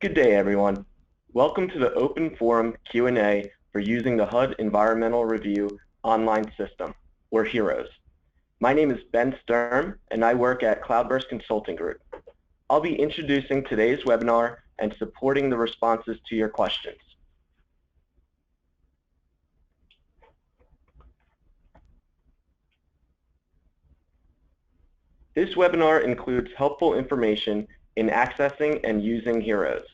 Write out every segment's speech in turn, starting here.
Good day, everyone. Welcome to the Open Forum Q&A for using the HUD Environmental Review online system, or HEROS. My name is Ben Sturm, and I work at Cloudburst Consulting Group. I'll be introducing today's webinar and supporting the responses to your questions. This webinar includes helpful information in accessing and using HEROS.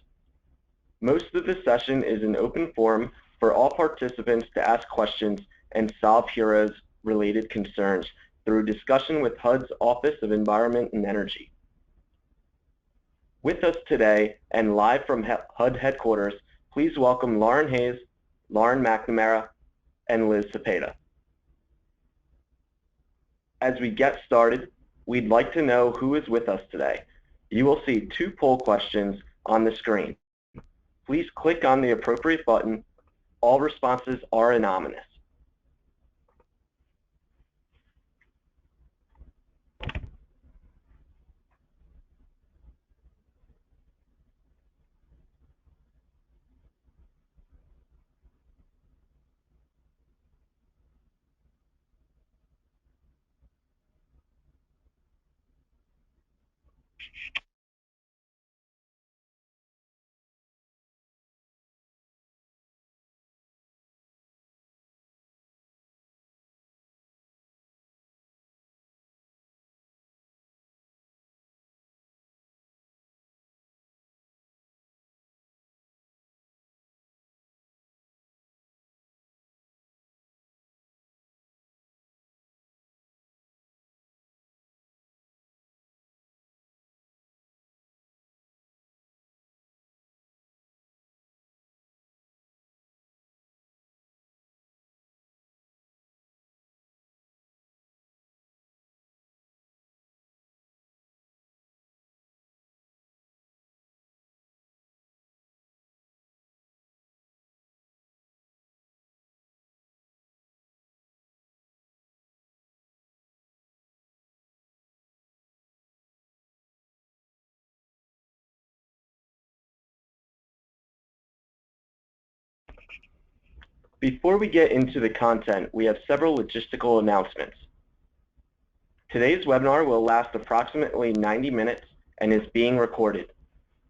Most of the session is an open forum for all participants to ask questions and solve HEROS-related concerns through discussion with HUD's Office of Environment and Energy. With us today and live from HUD headquarters, please welcome Lauren Hayes, Lauren McNamara, and Liz Cepeda. As we get started, we'd like to know who is with us today. You will see 2 poll questions on the screen. Please click on the appropriate button. All responses are anonymous. Before we get into the content, we have several logistical announcements. Today's webinar will last approximately 90 minutes and is being recorded.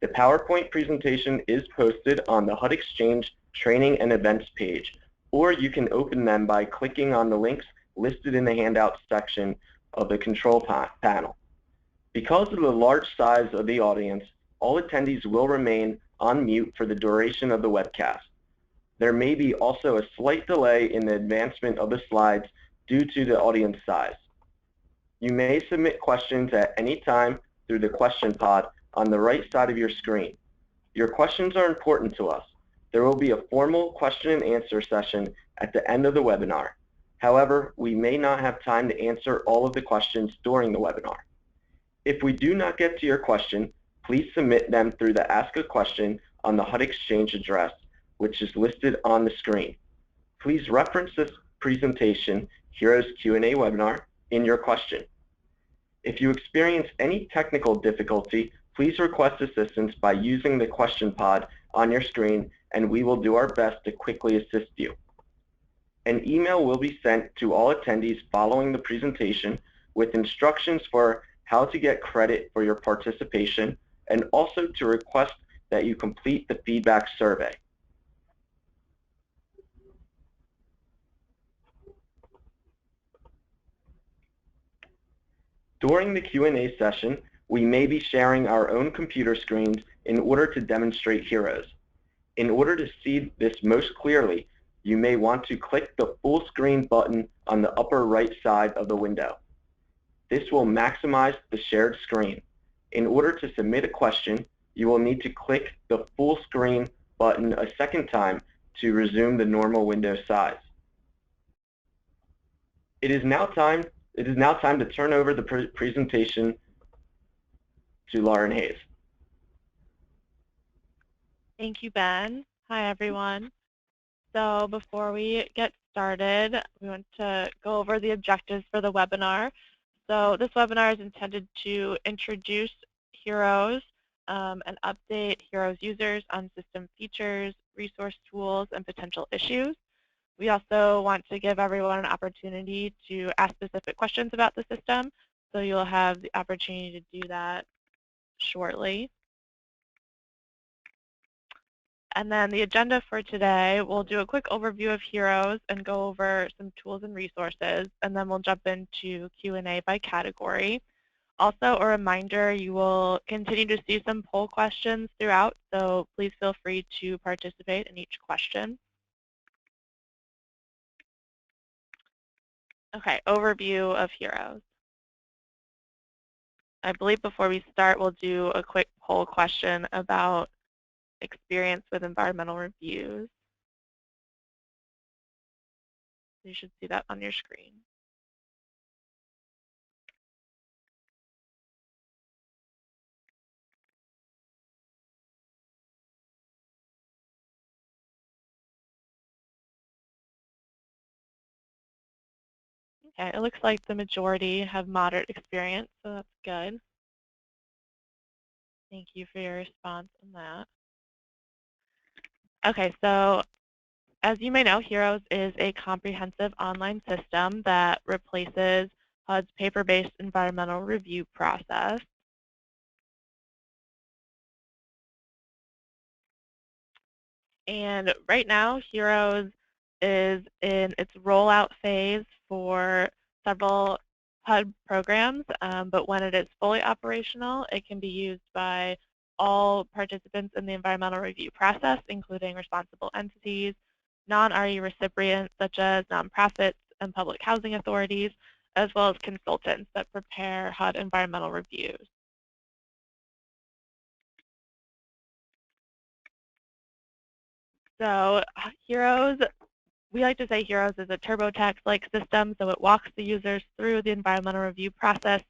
The PowerPoint presentation is posted on the HUD Exchange Training and Events page, or you can open them by clicking on the links listed in the handout section of the control panel. Because of the large size of the audience, all attendees will remain on mute for the duration of the webcast. There may be also a slight delay in the advancement of the slides due to the audience size. You may submit questions at any time through the question pod on the right side of your screen. Your questions are important to us. There will be a formal question and answer session at the end of the webinar. However, we may not have time to answer all of the questions during the webinar. If we do not get to your question, please submit them through the Ask a Question on the HUD Exchange address, which is listed on the screen. Please reference this presentation, HEROS Q&A webinar, in your question. If you experience any technical difficulty, please request assistance by using the question pod on your screen, and we will do our best to quickly assist you. An email will be sent to all attendees following the presentation with instructions for how to get credit for your participation and also to request that you complete the feedback survey. During the Q&A session, we may be sharing our own computer screens in order to demonstrate HEROS. In order to see this most clearly, you may want to click the full screen button on the upper right side of the window. This will maximize the shared screen. In order to submit a question, you will need to click the full screen button a second time to resume the normal window size. It is now time to turn over the presentation to Lauren Hayes. Thank you, Ben. Hi, everyone. So before we get started, we want to go over the objectives for the webinar. So this webinar is intended to introduce HEROS, and update HEROS users on system features, resource tools, and potential issues. We also want to give everyone an opportunity to ask specific questions about the system, so you'll have the opportunity to do that shortly. And then the agenda for today, we'll do a quick overview of HEROS and go over some tools and resources, and then we'll jump into Q&A by category. Also, a reminder, you will continue to see some poll questions throughout, so please feel free to participate in each question. Okay, overview of HEROS. I believe before we start, we'll do a quick poll question about experience with environmental reviews. You should see that on your screen. Okay, it looks like the majority have moderate experience, so that's good. Thank you for your response on that. Okay, so as you may know, HEROS is a comprehensive online system that replaces HUD's paper-based environmental review process. And right now, HEROS is in its rollout phase for several HUD programs, but when it is fully operational, it can be used by all participants in the environmental review process, including responsible entities, non-RE recipients such as nonprofits and public housing authorities, as well as consultants that prepare HUD environmental reviews. So HEROS, we like to say HEROS is a TurboTax-like system, so it walks the users through the environmental review process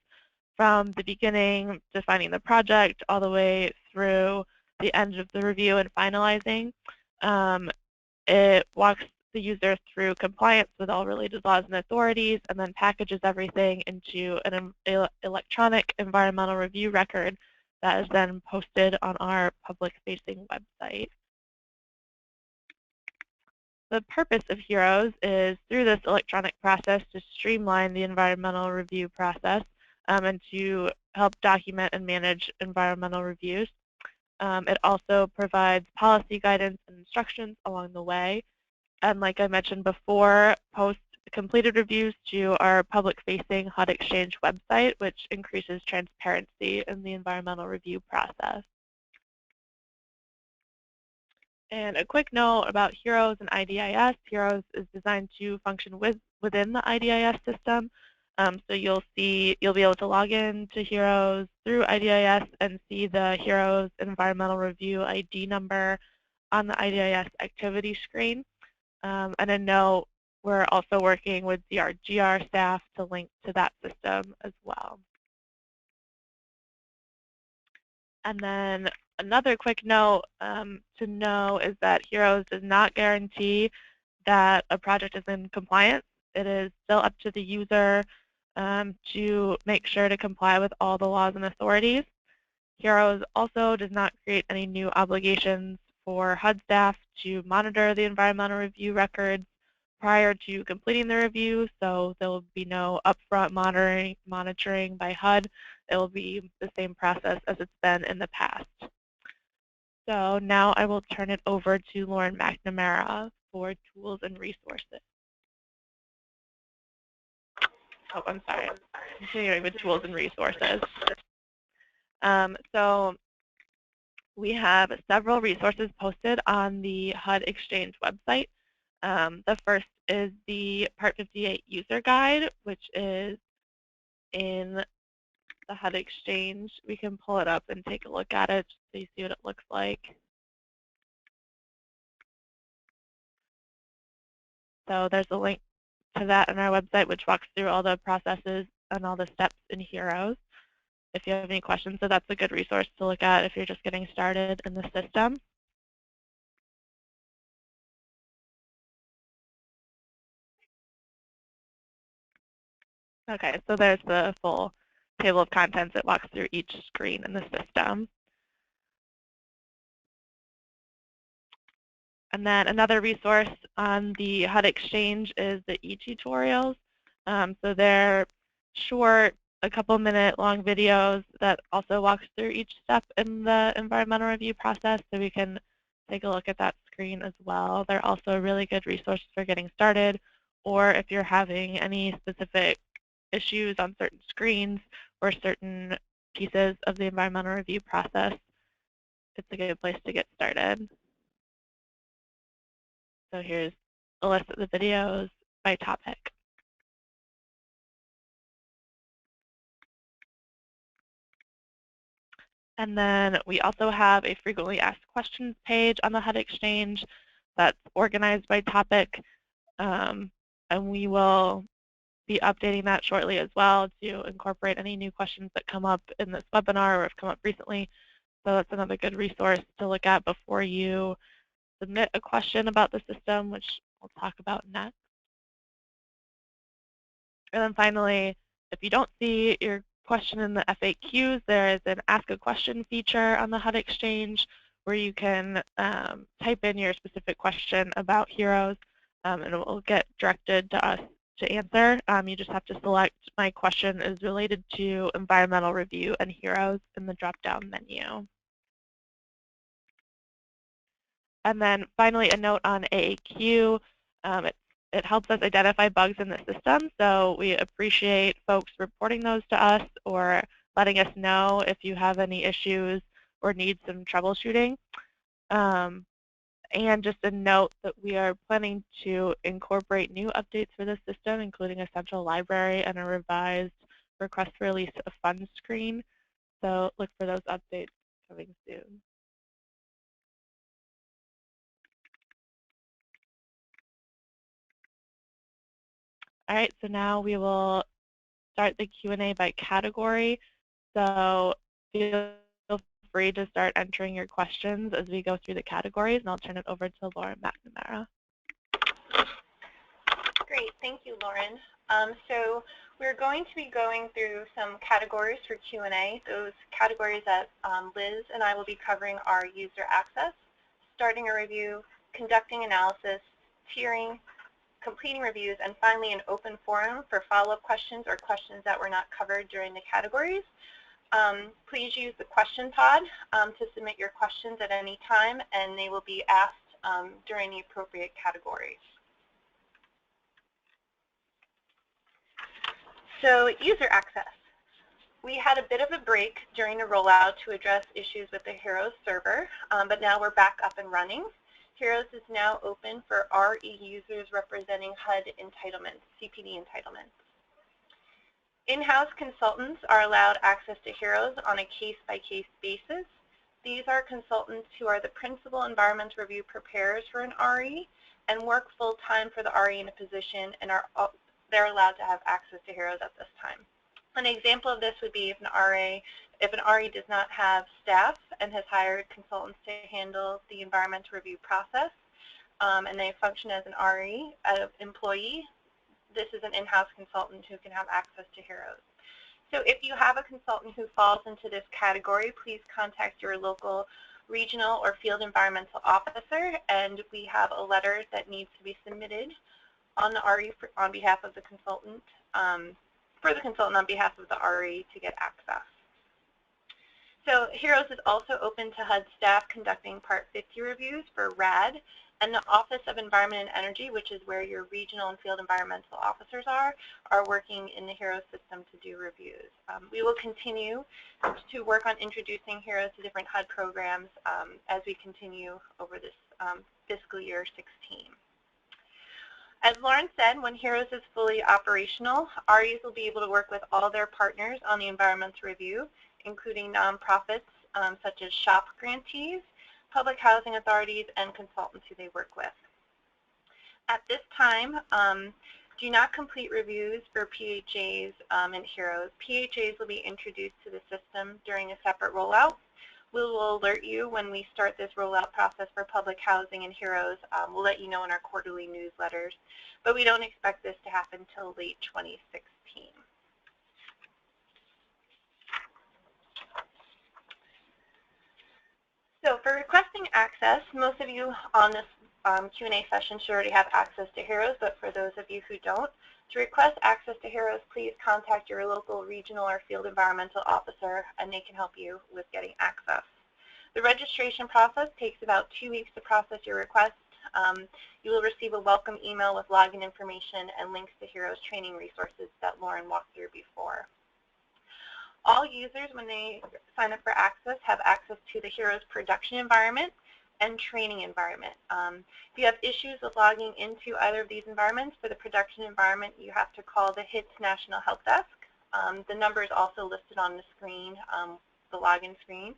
from the beginning, defining the project, all the way through the end of the review and finalizing. It walks the user through compliance with all related laws and authorities, and then packages everything into an electronic environmental review record that is then posted on our public-facing website. The purpose of HEROS is, through this electronic process, to streamline the environmental review process and to help document and manage environmental reviews. It also provides policy guidance and instructions along the way. And like I mentioned before, post completed reviews to our public-facing HUD Exchange website, which increases transparency in the environmental review process. And a quick note about HEROS and IDIS. HEROS is designed to function within the IDIS system. So you'll be able to log in to HEROS through IDIS and see the HEROS Environmental Review ID number on the IDIS activity screen. And a note, we're also working with DRGR staff to link to that system as well. And then another quick note to know is that HEROS does not guarantee that a project is in compliance. It is still up to the user to make sure to comply with all the laws and authorities. HEROS also does not create any new obligations for HUD staff to monitor the environmental review records prior to completing the review, so there will be no upfront monitoring by HUD. It will be the same process as it's been in the past. So now I will turn it over to Lauren McNamara for tools and resources. Oh, I'm sorry. Continuing with tools and resources. So we have several resources posted on the HUD Exchange website. The first is the Part 58 User Guide, which is in the HUD Exchange. We can pull it up and take a look at it so you see what it looks like. So there's a link to that on our website, which walks through all the processes and all the steps in HEROS. If you have any questions, so that's a good resource to look at if you're just getting started in the system. Okay, so there's the full table of contents that walks through each screen in the system. And then another resource on the HUD Exchange is the e-tutorials. So they're short, a couple-minute long videos that also walks through each step in the environmental review process, so we can take a look at that screen as well. They're also a really good resource for getting started, or if you're having any specific issues on certain screens or certain pieces of the environmental review process, it's a good place to get started. So here's a list of the videos by topic. And then we also have a frequently asked questions page on the HUD Exchange that's organized by topic. And we will be updating that shortly as well to incorporate any new questions that come up in this webinar or have come up recently. So that's another good resource to look at before you submit a question about the system, which we'll talk about next. And then finally, if you don't see your question in the FAQs, there is an Ask a Question feature on the HUD Exchange where you can type in your specific question about HEROS, and it will get directed to us to answer. You just have to select my question is related to environmental review and HEROS in the drop-down menu. And then finally, a note on AAQ. It helps us identify bugs in the system, so we appreciate folks reporting those to us or letting us know if you have any issues or need some troubleshooting. And just a note that we are planning to incorporate new updates for the system, including a central library and a revised request for release of funds screen. So look for those updates coming soon. All right, so now we will start the Q&A by category. So feel free to start entering your questions as we go through the categories, and I'll turn it over to Lauren McNamara. Great, thank you, Lauren. So we're going to be going through some categories for Q&A. Those categories that Liz and I will be covering are user access, starting a review, conducting analysis, tiering, completing reviews, and finally an open forum for follow-up questions or questions that were not covered during the categories. Please use the question pod to submit your questions at any time, and they will be asked during the appropriate categories. So user access. We had a bit of a break during the rollout to address issues with the HEROS server, but now we're back up and running. HEROS is now open for RE users representing HUD entitlements, CPD entitlements. In-house consultants are allowed access to HEROS on a case-by-case basis. These are consultants who are the principal environmental review preparers for an RE and work full-time for the RE in a position and they're allowed to have access to HEROS at this time. An example of this would be if an RE does not have staff and has hired consultants to handle the environmental review process, and they function as an RE employee, this is an in-house consultant who can have access to HEROS. So if you have a consultant who falls into this category, please contact your local regional or field environmental officer, and we have a letter that needs to be submitted on the RE on behalf of the consultant, for the consultant on behalf of the RE to get access. So HEROS is also open to HUD staff conducting Part 50 reviews for RAD, and the Office of Environment and Energy, which is where your regional and field environmental officers are working in the HEROS system to do reviews. We will continue to work on introducing HEROS to different HUD programs as we continue over this fiscal year 16. As Lauren said, when HEROS is fully operational, REs will be able to work with all their partners on the environmental review, including nonprofits such as SHOP grantees, public housing authorities, and consultants who they work with. At this time, do not complete reviews for PHAs in HEROS. PHAs will be introduced to the system during a separate rollout. We will alert you when we start this rollout process for public housing and HEROS. We'll let you know in our quarterly newsletters, but we don't expect this to happen until late 2016. So for requesting access, most of you on this Q&A session should already have access to HEROS, but for those of you who don't, to request access to HEROS, please contact your local regional or field environmental officer, and they can help you with getting access. The registration process takes about 2 weeks to process your request. You will receive a welcome email with login information and links to HEROS training resources that Lauren walked through before. All users, when they sign up for access, have access to the HEROS production environment and training environment. If you have issues with logging into either of these environments, for the production environment, you have to call the HITS National Help Desk. The number is also listed on the screen, the login screen.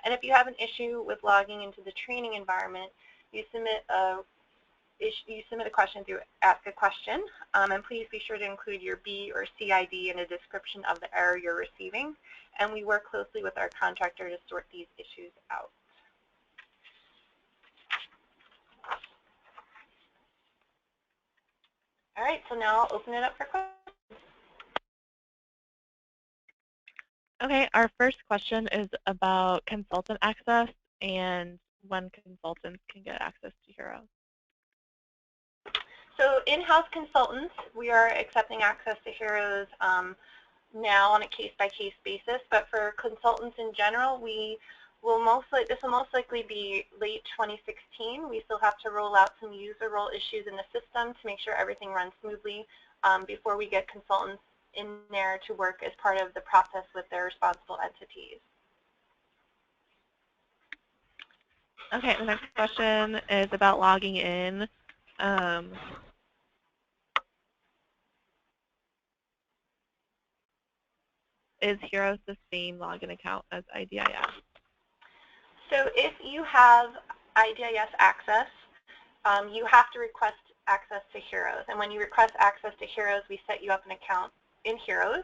And if you have an issue with logging into the training environment, you submit a question through Ask a Question, and please be sure to include your B or C ID and a description of the error you're receiving. And we work closely with our contractor to sort these issues out. All right, so now I'll open it up for questions. Okay, our first question is about consultant access and when consultants can get access to HEROS. So in-house consultants, we are accepting access to HEROS now on a case-by-case basis, but for consultants in general, this will most likely be late 2016. We still have to roll out some user role issues in the system to make sure everything runs smoothly before we get consultants in there to work as part of the process with their responsible entities. Okay, the next question is about logging in. Is HEROS the same login account as IDIS? So if you have IDIS access, you have to request access to HEROS. And when you request access to HEROS, we set you up an account in HEROS.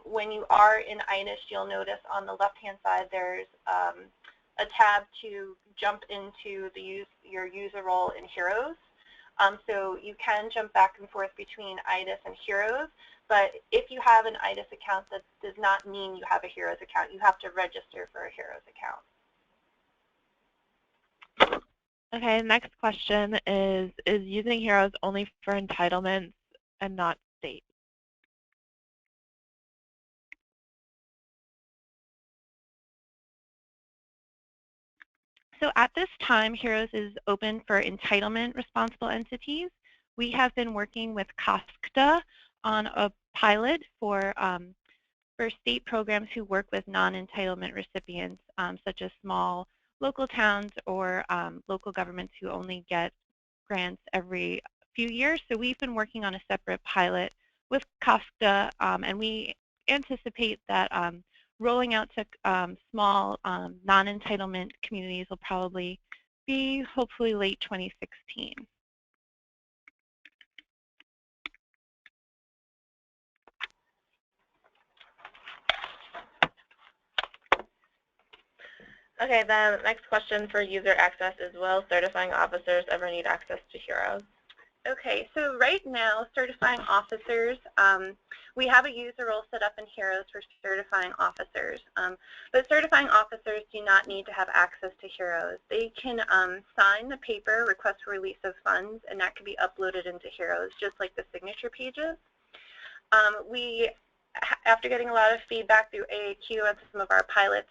When you are in IDIS, you'll notice on the left-hand side there's a tab to jump into your user role in HEROS. So you can jump back and forth between IDIS and HEROS, but if you have an IDIS account, that does not mean you have a HEROS account. You have to register for a HEROS account. Okay, next question is using HEROS only for entitlements and not state? So at this time, HEROS is open for entitlement responsible entities. We have been working with COSCTA on a pilot for state programs who work with non-entitlement recipients, such as small local towns or local governments who only get grants every few years. So we've been working on a separate pilot with COSCTA, and we anticipate that rolling out to small non-entitlement communities will probably be hopefully late 2016. Okay, then next question for user access is, will certifying officers ever need access to HEROS? Okay, so right now, certifying officers, we have a user role set up in HEROS for certifying officers. But certifying officers do not need to have access to HEROS. They can sign the paper, request for release of funds, and that can be uploaded into HEROS, just like the signature pages. After getting a lot of feedback through AAQ and some of our pilots,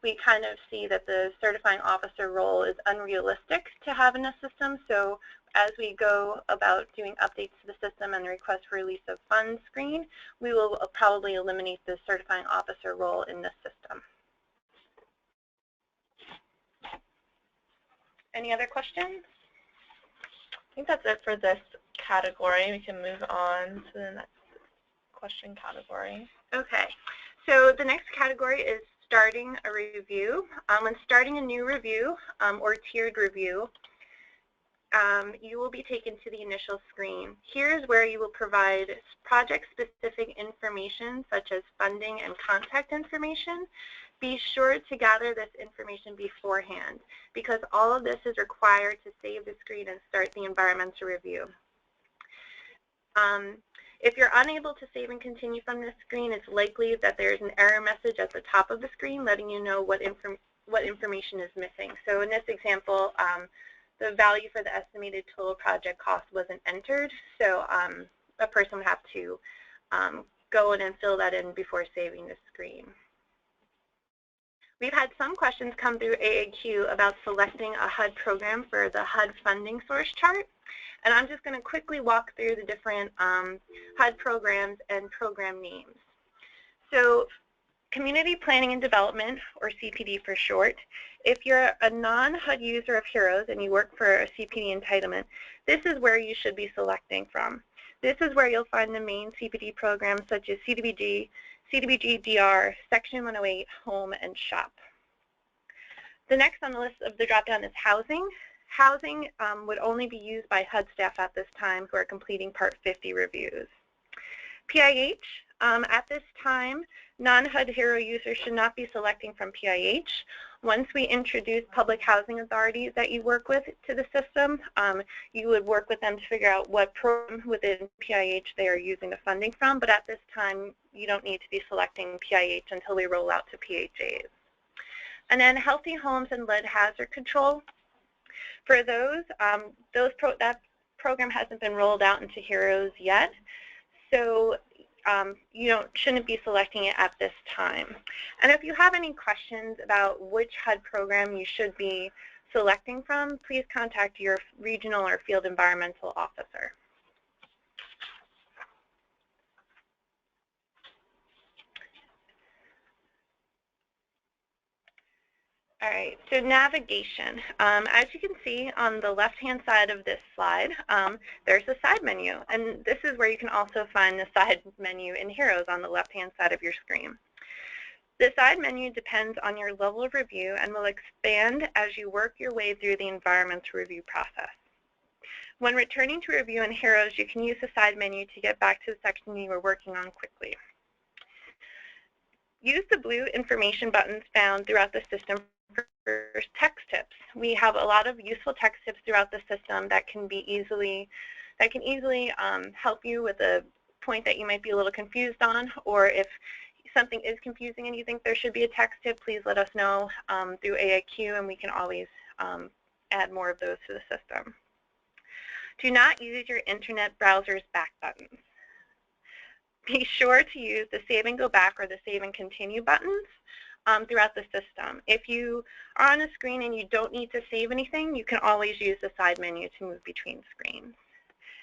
we kind of see that the certifying officer role is unrealistic to have in the system. So as we go about doing updates to the system and the request for release of funds screen, we will probably eliminate the certifying officer role in this system. Any other questions? I think that's it for this category. We can move on to the next question category. Okay, so the next category is starting a review. When starting a new review or tiered review, you will be taken to the initial screen. Here is where you will provide project-specific information such as funding and contact information. Be sure to gather this information beforehand because all of this is required to save the screen and start the environmental review. If you're unable to save and continue from this screen, it's likely that there's an error message at the top of the screen letting you know what information is missing. So in this example, the value for the estimated total project cost wasn't entered, so a person would have to go in and fill that in before saving the screen. We've had some questions come through AAQ about selecting a HUD program for the HUD funding source chart. And I'm just going to quickly walk through the different HUD programs and program names. So Community Planning and Development, or CPD for short, if you're a non-HUD user of HEROS and you work for a CPD entitlement, this is where you should be selecting from. This is where you'll find the main CPD programs such as CDBG, CDBG-DR, Section 108, Home, and Shop. The next on the list of the drop-down is Housing. Housing would only be used by HUD staff at this time who are completing Part 50 reviews. PIH, at this time, non-HUD HERO users should not be selecting from PIH. Once we introduce public housing authorities that you work with to the system, you would work with them to figure out what program within PIH they are using the funding from, but at this time, you don't need to be selecting PIH until we roll out to PHAs. And then Healthy Homes and Lead Hazard Control. For those, that program hasn't been rolled out into HEROS yet, so you shouldn't be selecting it at this time. And if you have any questions about which HUD program you should be selecting from, please contact your regional or field environmental officer. All right, so navigation. As you can see on the left-hand side of this slide, there's a side menu, and this is where you can also find the side menu in HEROS on the left-hand side of your screen. The side menu depends on your level of review and will expand as you work your way through the environmental review process. When returning to review in HEROS, you can use the side menu to get back to the section you were working on quickly. Use the blue information buttons found throughout the system for text tips. We have a lot of useful text tips throughout the system that can easily help you with a point that you might be a little confused on, or if something is confusing and you think there should be a text tip, please let us know through AIQ, and we can always add more of those to the system. Do not use your internet browser's back buttons. Be sure to use the Save and Go Back or the Save and Continue buttons throughout the system. If you are on a screen and you don't need to save anything, you can always use the side menu to move between screens.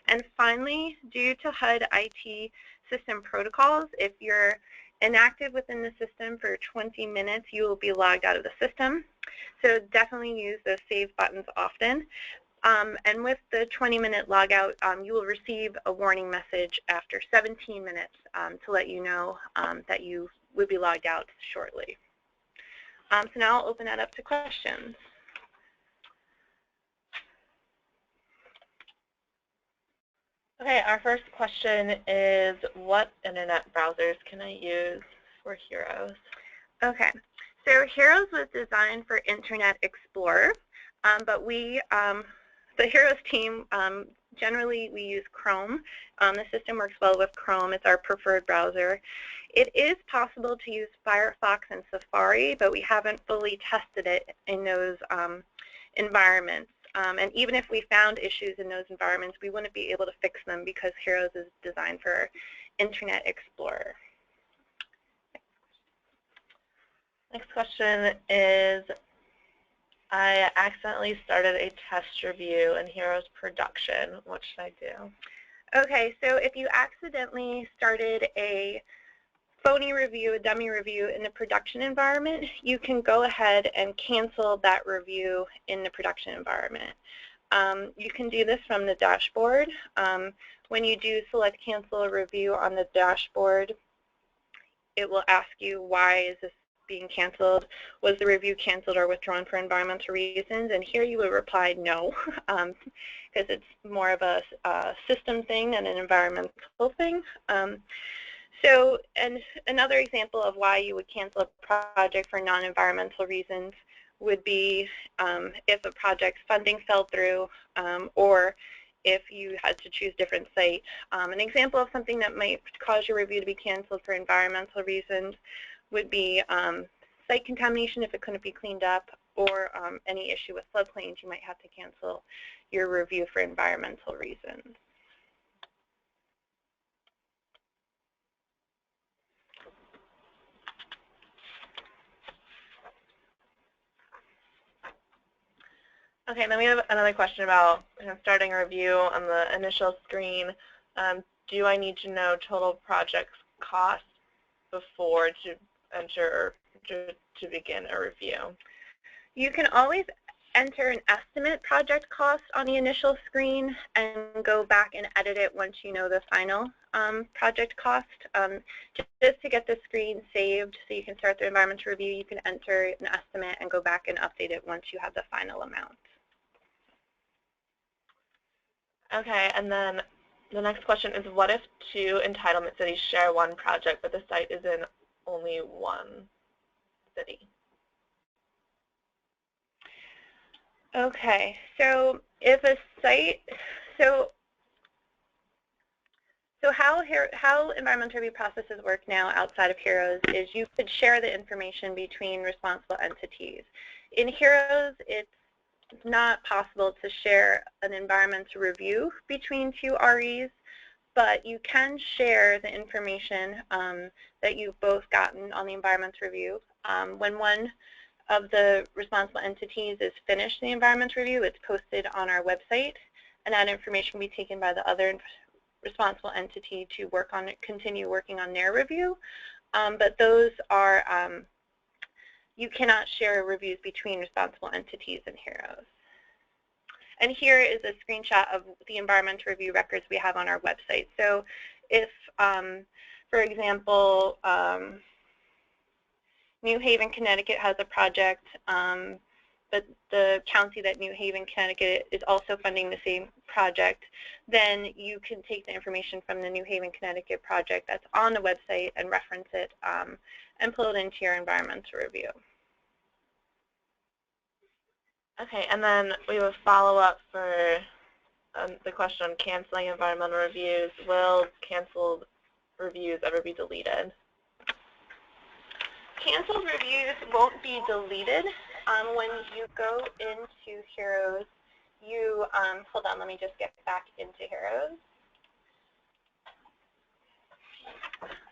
And finally, due to HUD IT system protocols, if you're inactive within the system for 20 minutes, you will be logged out of the system. So definitely use the save buttons often. And with the 20-minute logout, you will receive a warning message after 17 minutes to let you know that you would be logged out shortly. So now I'll open that up to questions. Okay, our first question is, what internet browsers can I use for HEROS? Okay, so HEROS was designed for Internet Explorer, but the HEROS team, generally we use Chrome. The system works well with Chrome. It's our preferred browser. It is possible to use Firefox and Safari, but we haven't fully tested it in those environments. And even if we found issues in those environments, we wouldn't be able to fix them because HEROS is designed for Internet Explorer. Next question is, I accidentally started a test review in HEROS production. What should I do? Okay, so if you accidentally started a phony review, a dummy review in the production environment, you can go ahead and cancel that review in the production environment. You can do this from the dashboard. When you do select cancel a review on the dashboard, it will ask you, why is this being canceled? Was the review canceled or withdrawn for environmental reasons? And here you would reply no, because it's more of a system thing than an environmental thing. So, and another example of why you would cancel a project for non-environmental reasons would be if a project's funding fell through, or if you had to choose different site. An example of something that might cause your review to be canceled for environmental reasons would be site contamination if it couldn't be cleaned up, or any issue with floodplains, you might have to cancel your review for environmental reasons. Okay, then we have another question about starting a review on the initial screen. Do I need to know total project cost before to enter or to begin a review? You can always enter an estimate project cost on the initial screen and go back and edit it once you know the final project cost. Just to get the screen saved so you can start the environmental review, you can enter an estimate and go back and update it once you have the final amount. Okay, and then the next question is, what if two entitlement cities share one project, but the site is in only one city? Okay, so if a site, so how environmental review processes work now outside of HEROS is you could share the information between responsible entities. In HEROS, it's not possible to share an environmental review between two REs, but you can share the information that you've both gotten on the environmental review. When one of the responsible entities is finished the environmental review, it's posted on our website, and that information will be taken by the other responsible entity to work on it, continue working on their review. But those are you cannot share reviews between responsible entities in HEROS. And here is a screenshot of the environmental review records we have on our website. So if, for example, New Haven, Connecticut has a project, but the county that New Haven, Connecticut is also funding the same project, then you can take the information from the New Haven, Connecticut project that's on the website and reference it and pull it into your environmental review. Okay, and then we have a follow-up for the question on canceling environmental reviews. Will canceled reviews ever be deleted? Canceled reviews won't be deleted. When you go into HEROS, you, hold on, let me just get back into HEROS.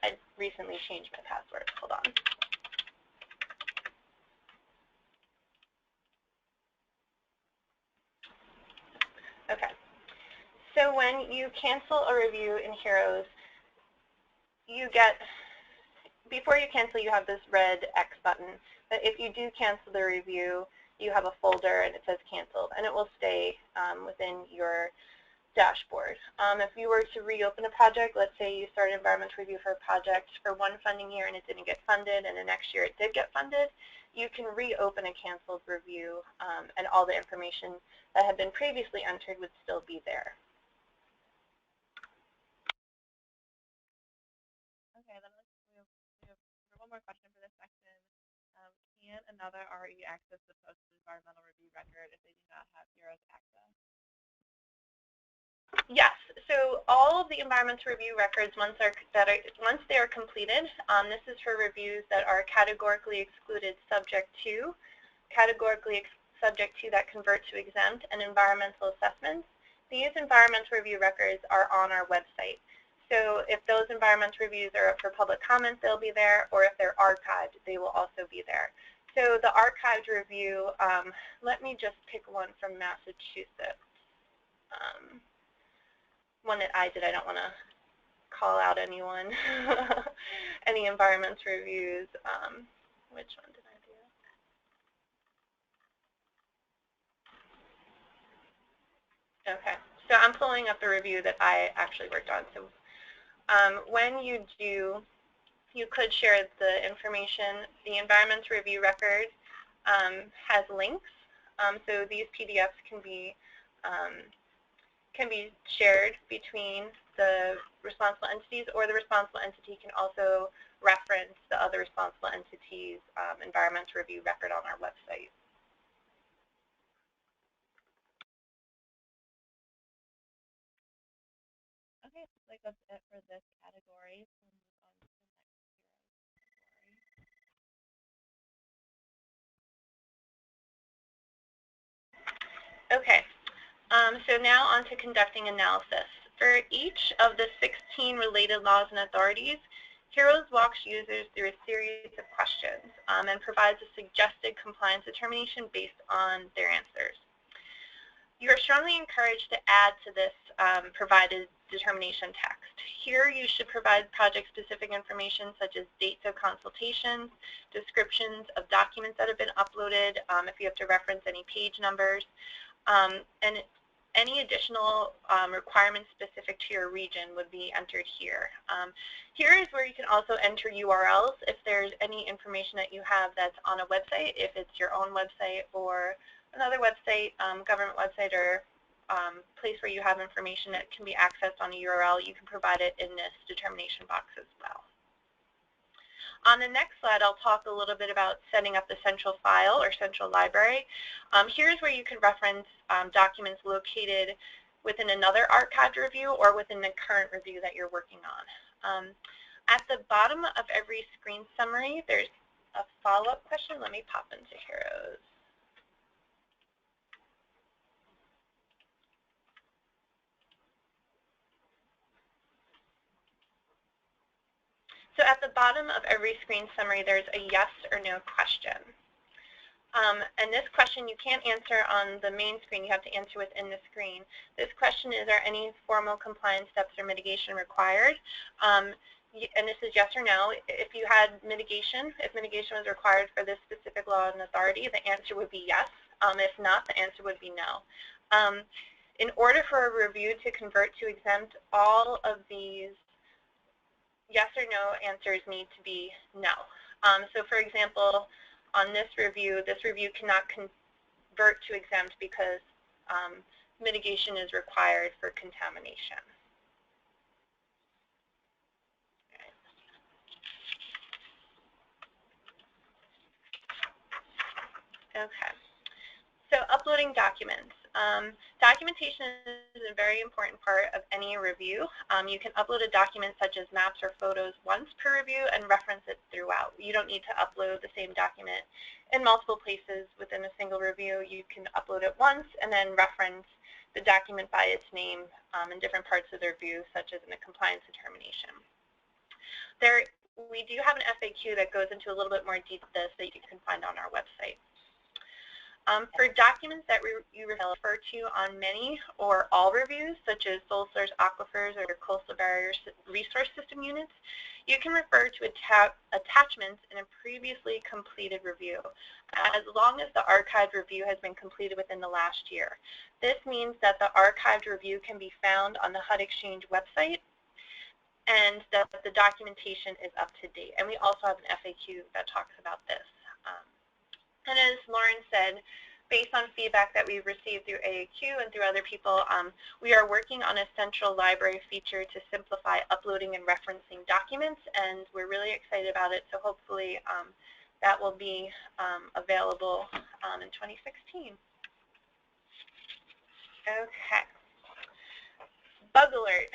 I recently changed my password, hold on. Okay, so when you cancel a review in HEROS, you get, before you cancel, you have this red X button. But if you do cancel the review, you have a folder and it says canceled, and it will stay within your dashboard. If you were to reopen a project, let's say you started environmental review for a project for one funding year and it didn't get funded, and the next year it did get funded, you can reopen a canceled review and all the information that had been previously entered would still be there. Okay, then we have one more question for this section. Can another RE access the posted environmental review record if they do not have HEROS access? Yes. So all of the environmental review records, once they are completed, this is for reviews that are categorically excluded subject to, subject to that convert to exempt, and environmental assessments. These environmental review records are on our website. So if those environmental reviews are up for public comment, they'll be there, or if they're archived, they will also be there. So the archived review, let me just pick one from Massachusetts. One that I did, I don't want to call out anyone, any environmental reviews. Which one did I do? Okay, so I'm pulling up the review that I actually worked on. So when you do, you could share the information. The environmental review record has links, so these PDFs can be shared between the responsible entities, or the responsible entity can also reference the other responsible entities' environmental review record on our website. Okay, looks like that's it for this category. Okay, so now on to conducting analysis. For each of the 16 related laws and authorities, HEROS walks users through a series of questions and provides a suggested compliance determination based on their answers. You are strongly encouraged to add to this provided determination text. Here you should provide project-specific information such as dates of consultations, descriptions of documents that have been uploaded, if you have to reference any page numbers, and any additional requirements specific to your region would be entered here. Here is where you can also enter URLs if there's any information that you have that's on a website, if it's your own website or another website, government website, or place where you have information that can be accessed on a URL, you can provide it in this determination box as well. On the next slide, I'll talk a little bit about setting up the central file or central library. Here's where you can reference documents located within another archived review or within the current review that you're working on. At the bottom of every screen summary, there's a follow-up question. Let me pop into HEROS. So at the bottom of every screen summary, there's a yes or no question. And this question you can't answer on the main screen. You have to answer within the screen. This question is, are any formal compliance steps or mitigation required? And this is yes or no. If you had mitigation, if mitigation was required for this specific law and authority, the answer would be yes. If not, the answer would be no. In order for a review to convert to exempt, all of these yes or no answers need to be no. So for example, on this review cannot convert to exempt because mitigation is required for contamination. Okay, so uploading documents. Documentation is a very important part of any review. You can upload a document such as maps or photos once per review and reference it throughout. You don't need to upload the same document in multiple places within a single review. You can upload it once and then reference the document by its name in different parts of the review, such as in a compliance determination. We do have an FAQ that goes into a little bit more detail that you can find on our website. For documents that you refer to on many or all reviews, such as sole source aquifers or coastal barrier resource system units, you can refer to attachments in a previously completed review, as long as the archived review has been completed within the last year. This means that the archived review can be found on the HUD Exchange website and that the documentation is up to date. And we also have an FAQ that talks about this. And as Lauren said, based on feedback that we've received through AAQ and through other people, we are working on a central library feature to simplify uploading and referencing documents, and we're really excited about it. So hopefully that will be available in 2016. Okay. Bug alert.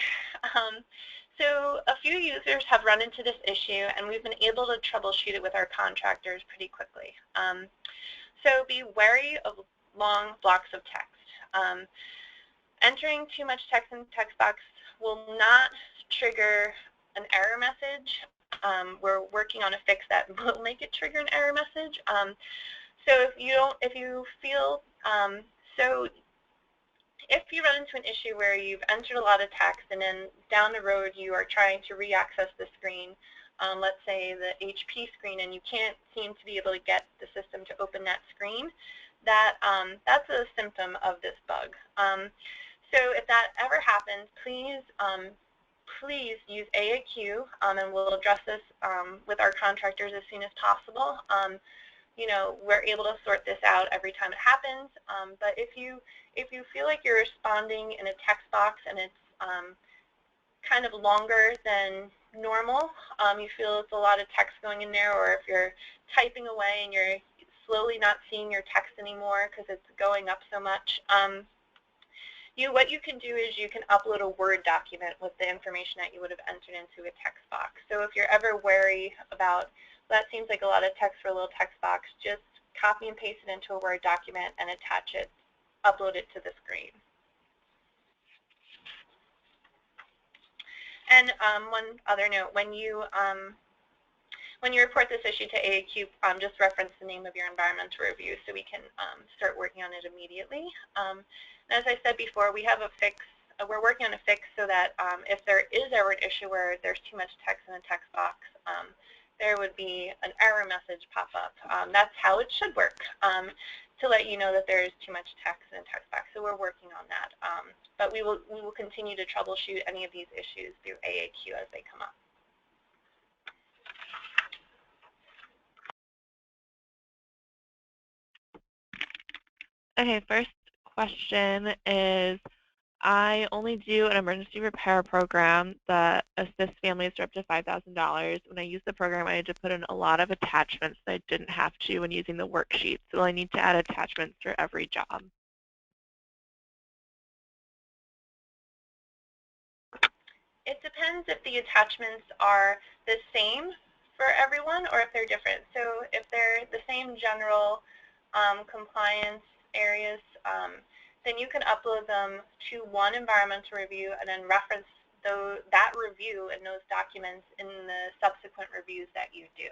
So a few users have run into this issue, and we've been able to troubleshoot it with our contractors pretty quickly. So be wary of long blocks of text. Entering too much text in the text box will not trigger an error message. We're working on a fix that will make it trigger an error message. So if you run into an issue where you've entered a lot of text and then down the road you are trying to re-access the screen, let's say the HP screen, and you can't seem to be able to get the system to open that screen, that's a symptom of this bug. So if that ever happens, please use AAQ, and we'll address this with our contractors as soon as possible. You know, we're able to sort this out every time it happens, but if you feel like you're responding in a text box and it's kind of longer than normal, you feel it's a lot of text going in there, or if you're typing away and you're slowly not seeing your text anymore because it's going up so much, what you can do is you can upload a Word document with the information that you would have entered into a text box. So if you're ever wary about, that seems like a lot of text for a little text box, just copy and paste it into a Word document and attach it upload it to the screen. And one other note, when you report this issue to AAQ, just reference the name of your environmental review so we can start working on it immediately. And as I said before, we have a fix. We're working on a fix so that if there is ever an issue where there's too much text in a text box, there would be an error message pop up. That's how it should work, to let you know that there is too much text in a text box. So we're working on that. But we will continue to troubleshoot any of these issues through AAQ as they come up. Okay, first question is, I only do an emergency repair program that assists families for up to $5,000. When I use the program, I had to put in a lot of attachments that I didn't have to when using the worksheet. So I need to add attachments for every job. It depends if the attachments are the same for everyone or if they're different. So if they're the same general compliance areas, then you can upload them to one environmental review and then reference that review and those documents in the subsequent reviews that you do.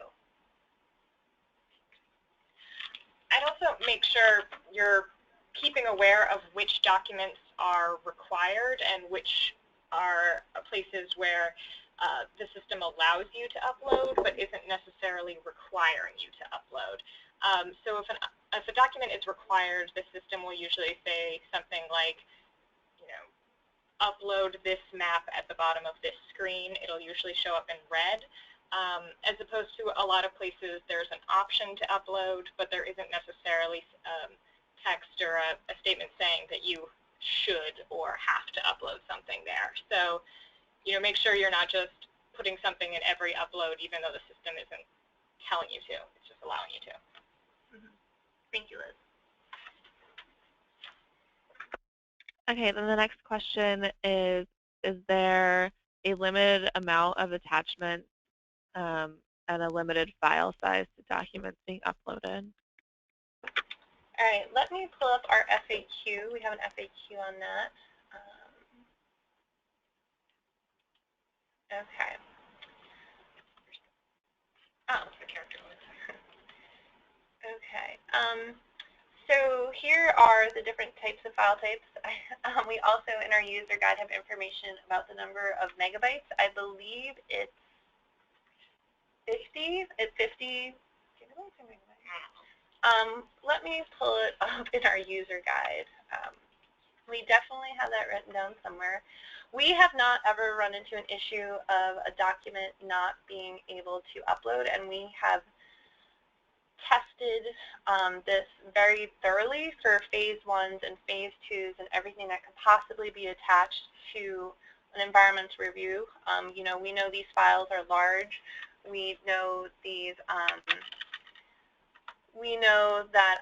I'd also make sure you're keeping aware of which documents are required and which are places where the system allows you to upload but isn't necessarily requiring you to upload. So if a document is required, the system will usually say something like, you know, upload this map at the bottom of this screen. It'll usually show up in red. As opposed to a lot of places, there's an option to upload, but there isn't necessarily text or a statement saying that you should or have to upload something there. So, you know, make sure you're not just putting something in every upload, even though the system isn't telling you to. It's just allowing you to. Thank you, Liz. Okay, then the next question is there a limited amount of attachments and a limited file size to documents being uploaded? All right, let me pull up our FAQ. We have an FAQ on that. Okay. Oh, the character list. Okay. So here are the different types of file types. We also, in our user guide, have information about the number of megabytes. I believe it's 50. It's 50 gigabytes or megabytes? Let me pull it up in our user guide. We definitely have that written down somewhere. We have not ever run into an issue of a document not being able to upload, and we have tested this very thoroughly for phase 1s and phase 2s and everything that could possibly be attached to an environmental review. You know, we know these files are large. We know these. We know that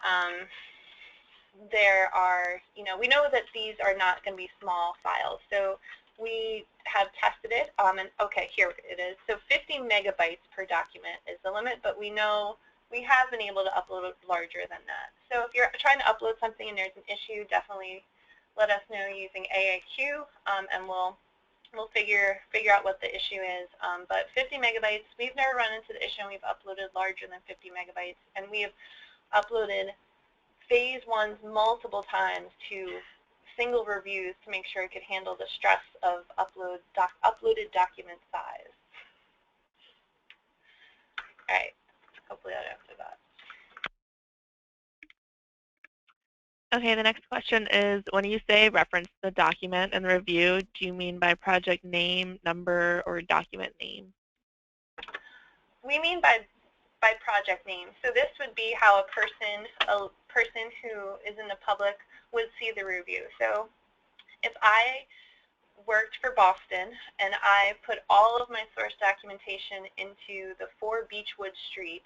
there are. You know, we know that these are not going to be small files. So we have tested it. And okay, here it is. So 50 megabytes per document is the limit, but we know. We have been able to upload larger than that. So if you're trying to upload something and there's an issue, definitely let us know using AAQ, and we'll figure out what the issue is. But 50 megabytes, we've never run into the issue, and we've uploaded larger than 50 megabytes, and we have uploaded phase 1s multiple times to single reviews to make sure it could handle the stress of uploaded document size. All right. Hopefully that answered that. Okay, the next question is, when you say reference the document and the review, do you mean by project name, number, or document name? We mean by project name. So this would be how a person who is in the public would see the review. So if I worked for Boston and I put all of my source documentation into the 4 Beechwood Street,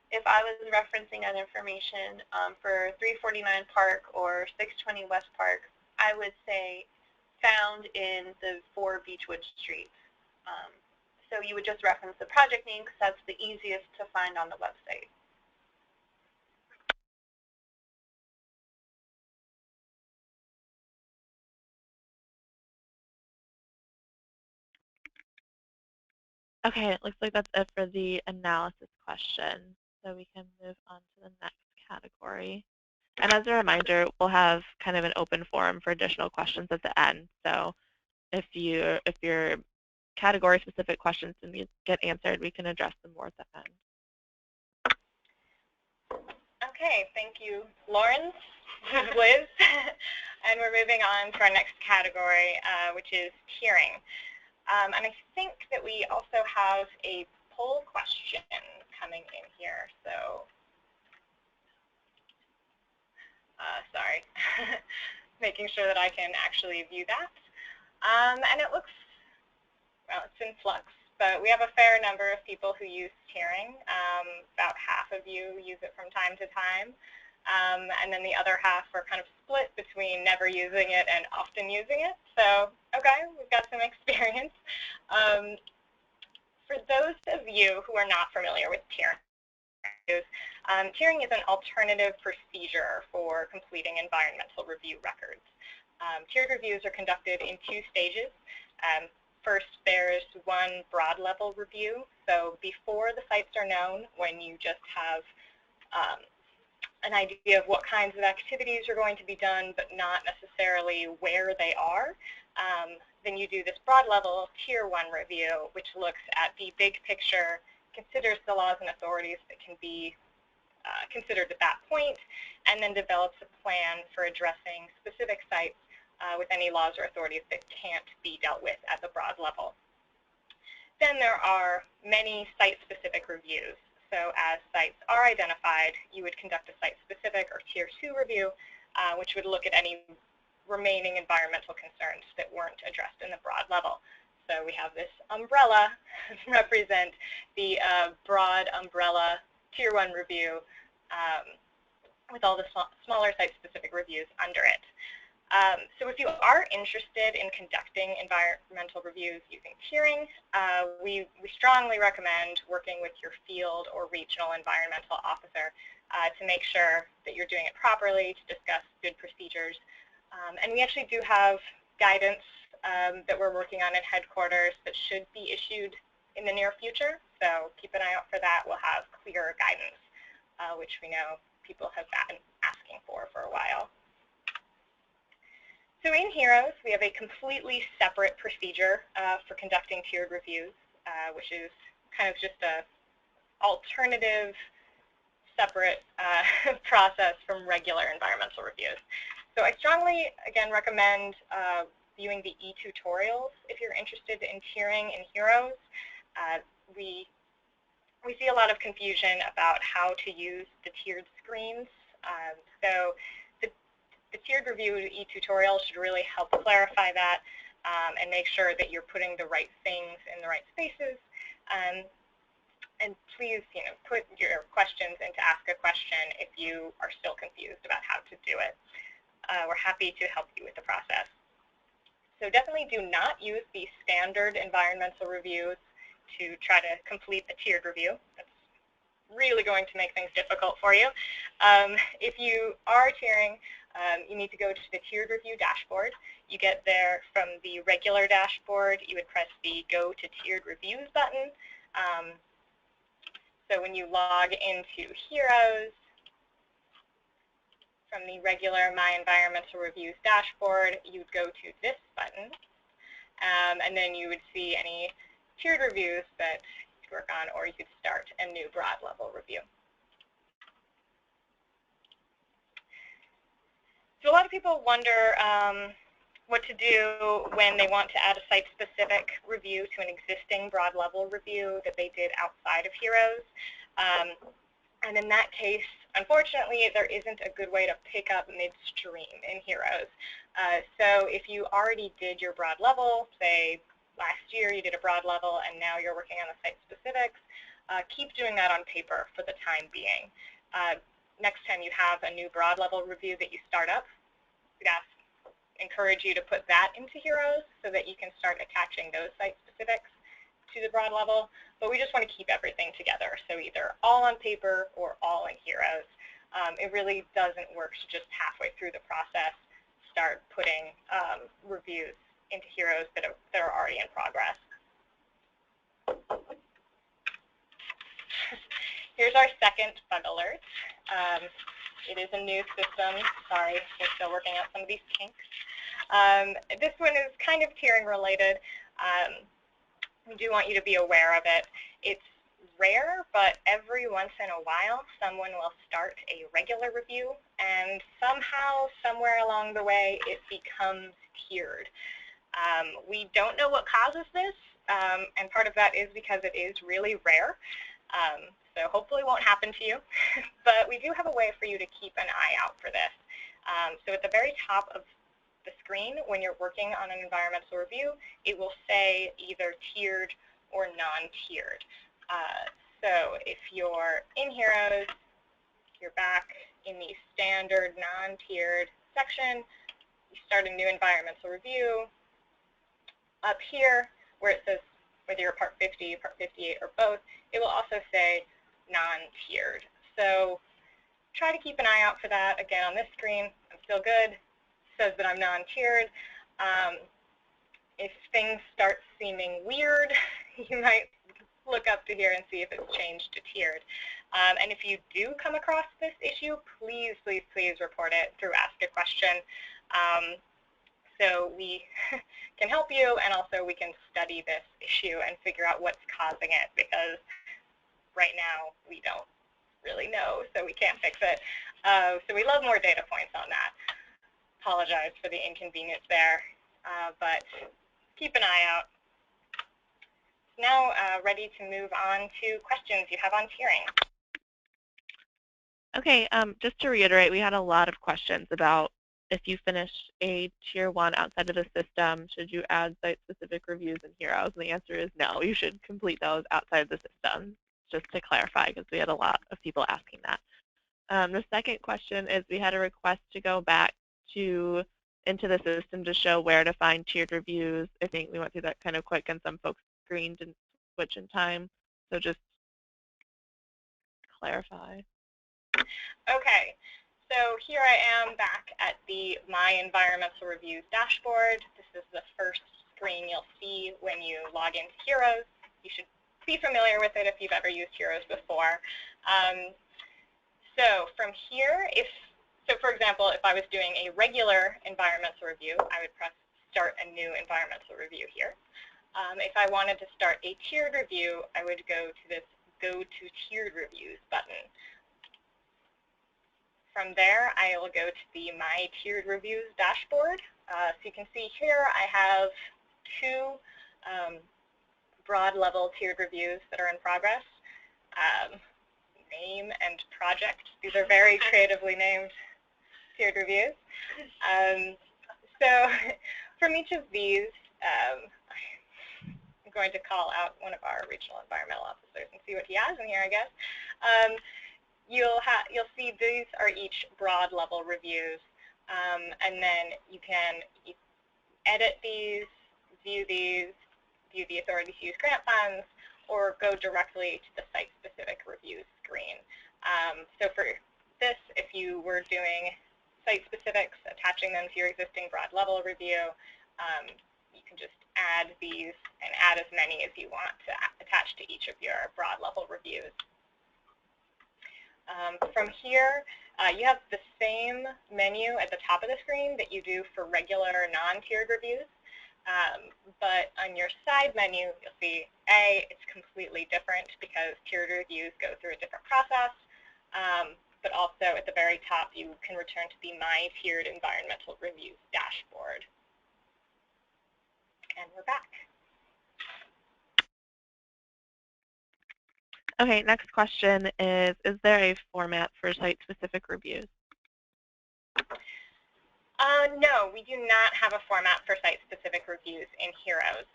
if I was referencing that information for 349 Park or 620 West Park, I would say found in the 4 Beechwood Street. So you would just reference the project name because that's the easiest to find on the website. Okay, it looks like that's it for the analysis question. So we can move on to the next category. And as a reminder, we'll have kind of an open forum for additional questions at the end. So if your category-specific questions didn't get answered, we can address them more at the end. Okay, thank you, Lauren. This is Liz. And we're moving on to our next category, which is tiering. And I think that we also have a poll question coming in here. So, sorry, making sure that I can actually view that. And it looks, well, it's in flux, but we have a fair number of people who use tiering. About half of you use it from time to time. And then the other half are kind of split between never using it and often using it. So, okay, we've got some experience. For those of you who are not familiar with tiering, tiering is an alternative procedure for completing environmental review records. Tiered reviews are conducted in 2 stages. First, there's one broad level review. So before the sites are known, when you just have an idea of what kinds of activities are going to be done, but not necessarily where they are, then you do this broad level tier 1 review, which looks at the big picture, considers the laws and authorities that can be considered at that point, and then develops a plan for addressing specific sites with any laws or authorities that can't be dealt with at the broad level. Then there are many site-specific reviews. So as sites are identified, you would conduct a site-specific or tier 2 review, which would look at any remaining environmental concerns that weren't addressed in the broad level. So we have this umbrella represent the broad umbrella tier 1 review with all the smaller site-specific reviews under it. So if you are interested in conducting environmental reviews using tiering, we strongly recommend working with your field or regional environmental officer to make sure that you're doing it properly, to discuss good procedures. And we actually do have guidance that we're working on in headquarters that should be issued in the near future. So keep an eye out for that. We'll have clearer guidance, which we know people have been asking for a while. So in HEROS, we have a completely separate procedure for conducting tiered reviews, which is kind of just a alternative, separate process from regular environmental reviews. So I strongly, again, recommend viewing the e-tutorials if you're interested in tiering in HEROS. We see a lot of confusion about how to use the tiered screens. So the tiered review e-tutorial should really help clarify that and make sure that you're putting the right things in the right spaces. And please, put your questions in to ask a question if you are still confused about how to do it. We're happy to help you with the process. So definitely do not use the standard environmental reviews to try to complete the tiered review. That's really going to make things difficult for you. If you are tiering, you need to go to the tiered review dashboard. You get there from the regular dashboard. You would press the Go to Tiered Reviews button. So when you log into HEROS, from the regular My Environmental Reviews dashboard, you would go to this button, and then you would see any tiered reviews that you work on, or you could start a new broad level review. So a lot of people wonder what to do when they want to add a site-specific review to an existing broad level review that they did outside of HEROS. And in that case, unfortunately, there isn't a good way to pick up midstream in HEROS. So if you already did your broad level, say last year you did a broad level and now you're working on the site specifics, keep doing that on paper for the time being. Next time you have a new broad level review that you start up, we'd encourage you to put that into HEROS so that you can start attaching those site specifics to the broad level. But we just want to keep everything together, so either all on paper or all in HEROS. It really doesn't work to just halfway through the process start putting reviews into HEROS that are already in progress. Here's our second bug alert. It is a new system. Sorry, we're still working out some of these kinks. This one is kind of tiering related. We do want you to be aware of it. It's rare, but every once in a while, someone will start a regular review, and somehow, somewhere along the way, it becomes tiered. We don't know what causes this, and part of that is because it is really rare. So hopefully it won't happen to you, but we do have a way for you to keep an eye out for this. So at the very top of the screen, when you're working on an environmental review, it will say either tiered or non-tiered. So if you're in HEROS, you're back in the standard non-tiered section, you start a new environmental review. Up here, where it says whether you're Part 50, Part 58, or both, it will also say non-tiered. So try to keep an eye out for that. Again, on this screen, I'm still good. It says that I'm non-tiered. If things start seeming weird, you might look up to here and see if it's changed to tiered. And if you do come across this issue, please, please, please report it through Ask a Question. So we can help you, and also we can study this issue and figure out what's causing it, because right now we don't really know, so we can't fix it. So we love more data points on that. Apologize for the inconvenience there, but keep an eye out. Now ready to move on to questions you have on tiering. Okay, just to reiterate, we had a lot of questions about if you finish a Tier 1 outside of the system, should you add site-specific reviews in HEROS? And the answer is no, you should complete those outside the system, just to clarify, because we had a lot of people asking that. The second question is we had a request to go back into the system to show where to find tiered reviews. I think we went through that kind of quick, and some folks screened and switch in time. So just clarify. Okay, so here I am back at the My Environmental Reviews dashboard. This is the first screen you'll see when you log into HEROS. You should be familiar with it if you've ever used HEROS before. So from here, for example, if I was doing a regular environmental review, I would press Start a New Environmental Review here. If I wanted to start a tiered review, I would go to this Go to Tiered Reviews button. From there, I will go to the My Tiered Reviews dashboard. So you can see here I have two broad level tiered reviews that are in progress. Name and project. These are very creatively named tiered reviews. So from each of these, I'm going to call out one of our regional environmental officers and see what he has in here, I guess. You'll see these are each broad level reviews, and then you can edit these, view the authority to use grant funds, or go directly to the site-specific reviews screen. So for this, if you were doing site specifics, attaching them to your existing broad level review, you can just add these and add as many as you want to attach to each of your broad level reviews. From here, you have the same menu at the top of the screen that you do for regular non-tiered reviews. But on your side menu, you'll see, it's completely different because tiered reviews go through a different process. But also at the very top, you can return to the My Tiered Environmental Reviews dashboard. And we're back. Okay, next question is there a format for site-specific reviews? No, we do not have a format for site-specific reviews in HEROS.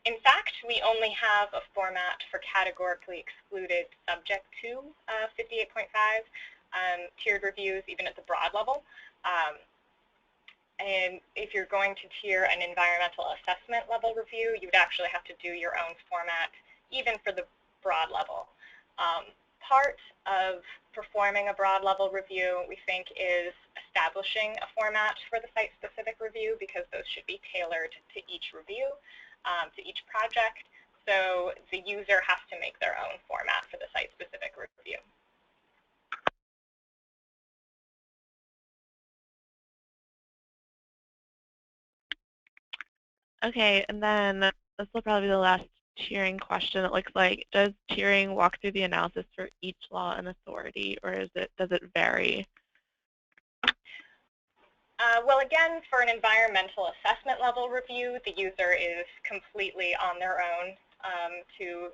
In fact, we only have a format for categorically excluded subject to 58.5 tiered reviews, even at the broad level. And if you're going to tier an environmental assessment level review, you would actually have to do your own format, even for the broad level. Part of performing a broad level review, we think, is establishing a format for the site-specific review, because those should be tailored to each review, to each project. So the user has to make their own format for the site-specific review. Okay, and then this will probably be the last tiering question. It looks like, does tiering walk through the analysis for each law and authority, or does it vary? Well, again, for an environmental assessment level review, the user is completely on their own to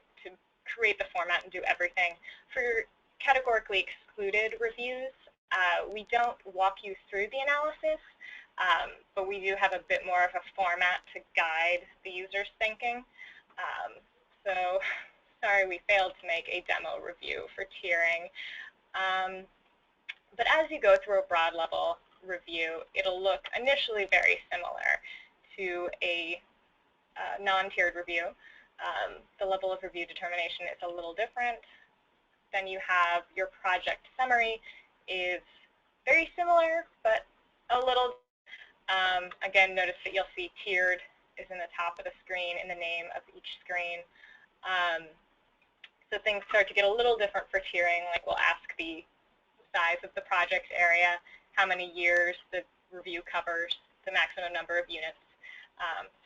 create the format and do everything. For categorically excluded reviews, we don't walk you through the analysis, but we do have a bit more of a format to guide the user's thinking. So sorry, we failed to make a demo review for tiering. But as you go through a broad level review, it'll look initially very similar to a non-tiered review. The level of review determination is a little different. Then you have your project summary is very similar, but a little. Again, notice that you'll see tiered is in the top of the screen in the name of each screen. So things start to get a little different for tiering, like we'll ask the size of the project area, how many years the review covers, the maximum number of units,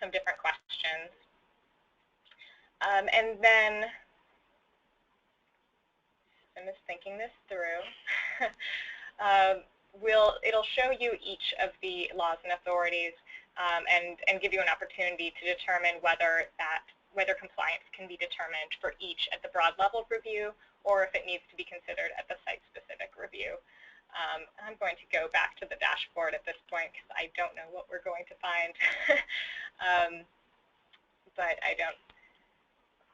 some different questions. And then, I'm just thinking this through, it'll show you each of the laws and authorities and give you an opportunity to determine whether compliance can be determined for each at the broad level review or if it needs to be considered at the site-specific review. I'm going to go back to the dashboard at this point because I don't know what we're going to find. But I don't,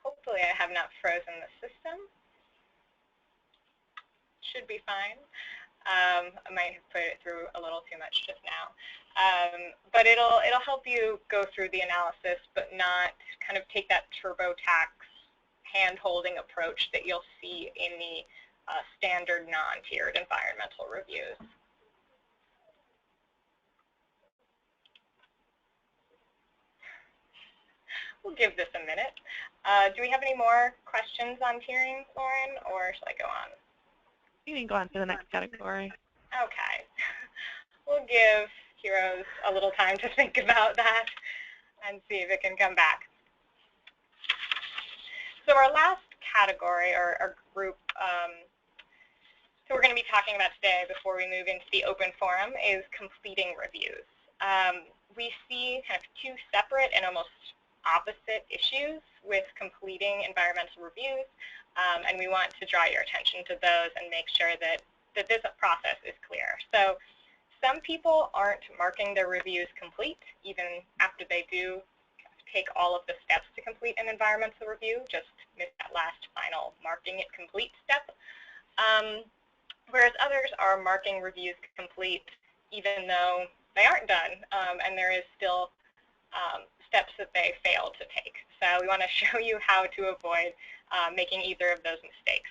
hopefully I have not frozen the system. Should be fine. I might have put it through a little too much just now. But it'll help you go through the analysis, but not kind of take that TurboTax hand-holding approach that you'll see in the standard non-tiered environmental reviews. We'll give this a minute. Do we have any more questions on tiering, Lauren, or shall I go on? You can go on to the next category. Okay. We'll give HEROS a little time to think about that and see if it can come back. So our last category or group, so we're going to be talking about today before we move into the open forum, is completing reviews. We see kind of two separate and almost opposite issues with completing environmental reviews, and we want to draw your attention to those and make sure that this process is clear. So some people aren't marking their reviews complete even after they do take all of the steps to complete an environmental review, just miss that last final marking it complete step. Whereas others are marking reviews complete even though they aren't done, and there is still steps that they failed to take. So we want to show you how to avoid making either of those mistakes.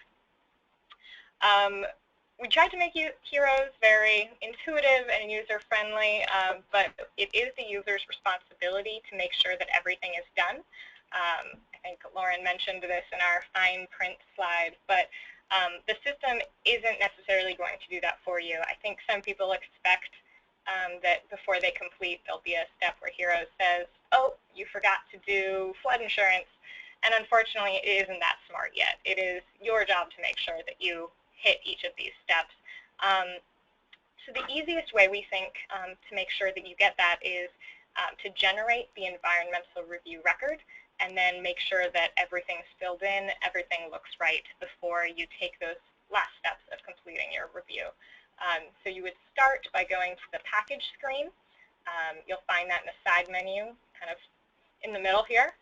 We tried to make HEROS very intuitive and user-friendly, but it is the user's responsibility to make sure that everything is done. I think Lauren mentioned this in our fine print slide, but the system isn't necessarily going to do that for you. I think some people expect that before they complete, there'll be a step where HEROS says, oh, you forgot to do flood insurance. And unfortunately, it isn't that smart yet. It is your job to make sure that you hit each of these steps. So the easiest way we think to make sure that you get that is to generate the environmental review record and then make sure that everything's filled in, everything looks right before you take those last steps of completing your review. So you would start by going to the package screen. You'll find that in the side menu, kind of in the middle here,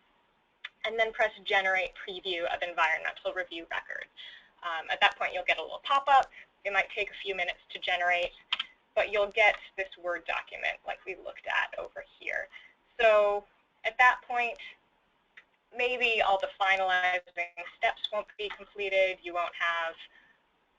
and then press Generate Preview of Environmental Review Record. At that point, you'll get a little pop-up. It might take a few minutes to generate, but you'll get this Word document like we looked at over here. So at that point, maybe all the finalizing steps won't be completed. You won't have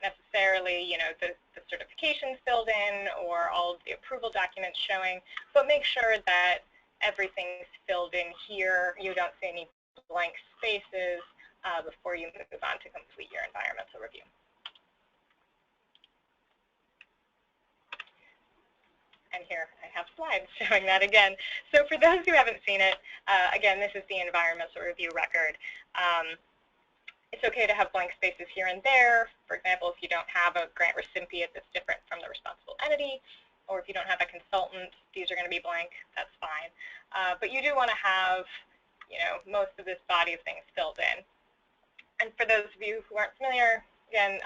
necessarily, the certifications filled in or all of the approval documents showing, but make sure that everything's filled in here. You don't see any blank spaces before you move on to complete your environmental review. And here I have slides showing that again. So for those who haven't seen it, again, this is the environmental review record. It's okay to have blank spaces here and there. For example, if you don't have a grant recipient that's different from the responsible entity, or if you don't have a consultant, these are going to be blank. That's fine. But you do want to have, most of this body of things filled in. And for those of you who aren't familiar, again,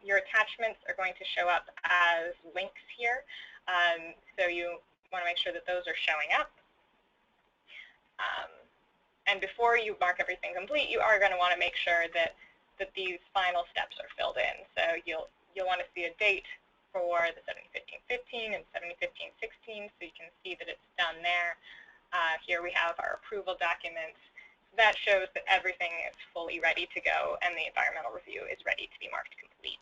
your attachments are going to show up as links here. So you want to make sure that those are showing up. And before you mark everything complete, you are going to want to make sure that these final steps are filled in. So you'll want to see a date for the 7015-15 and 7015-16, so you can see that it's done there. Here we have our approval documents. That shows that everything is fully ready to go and the environmental review is ready to be marked complete.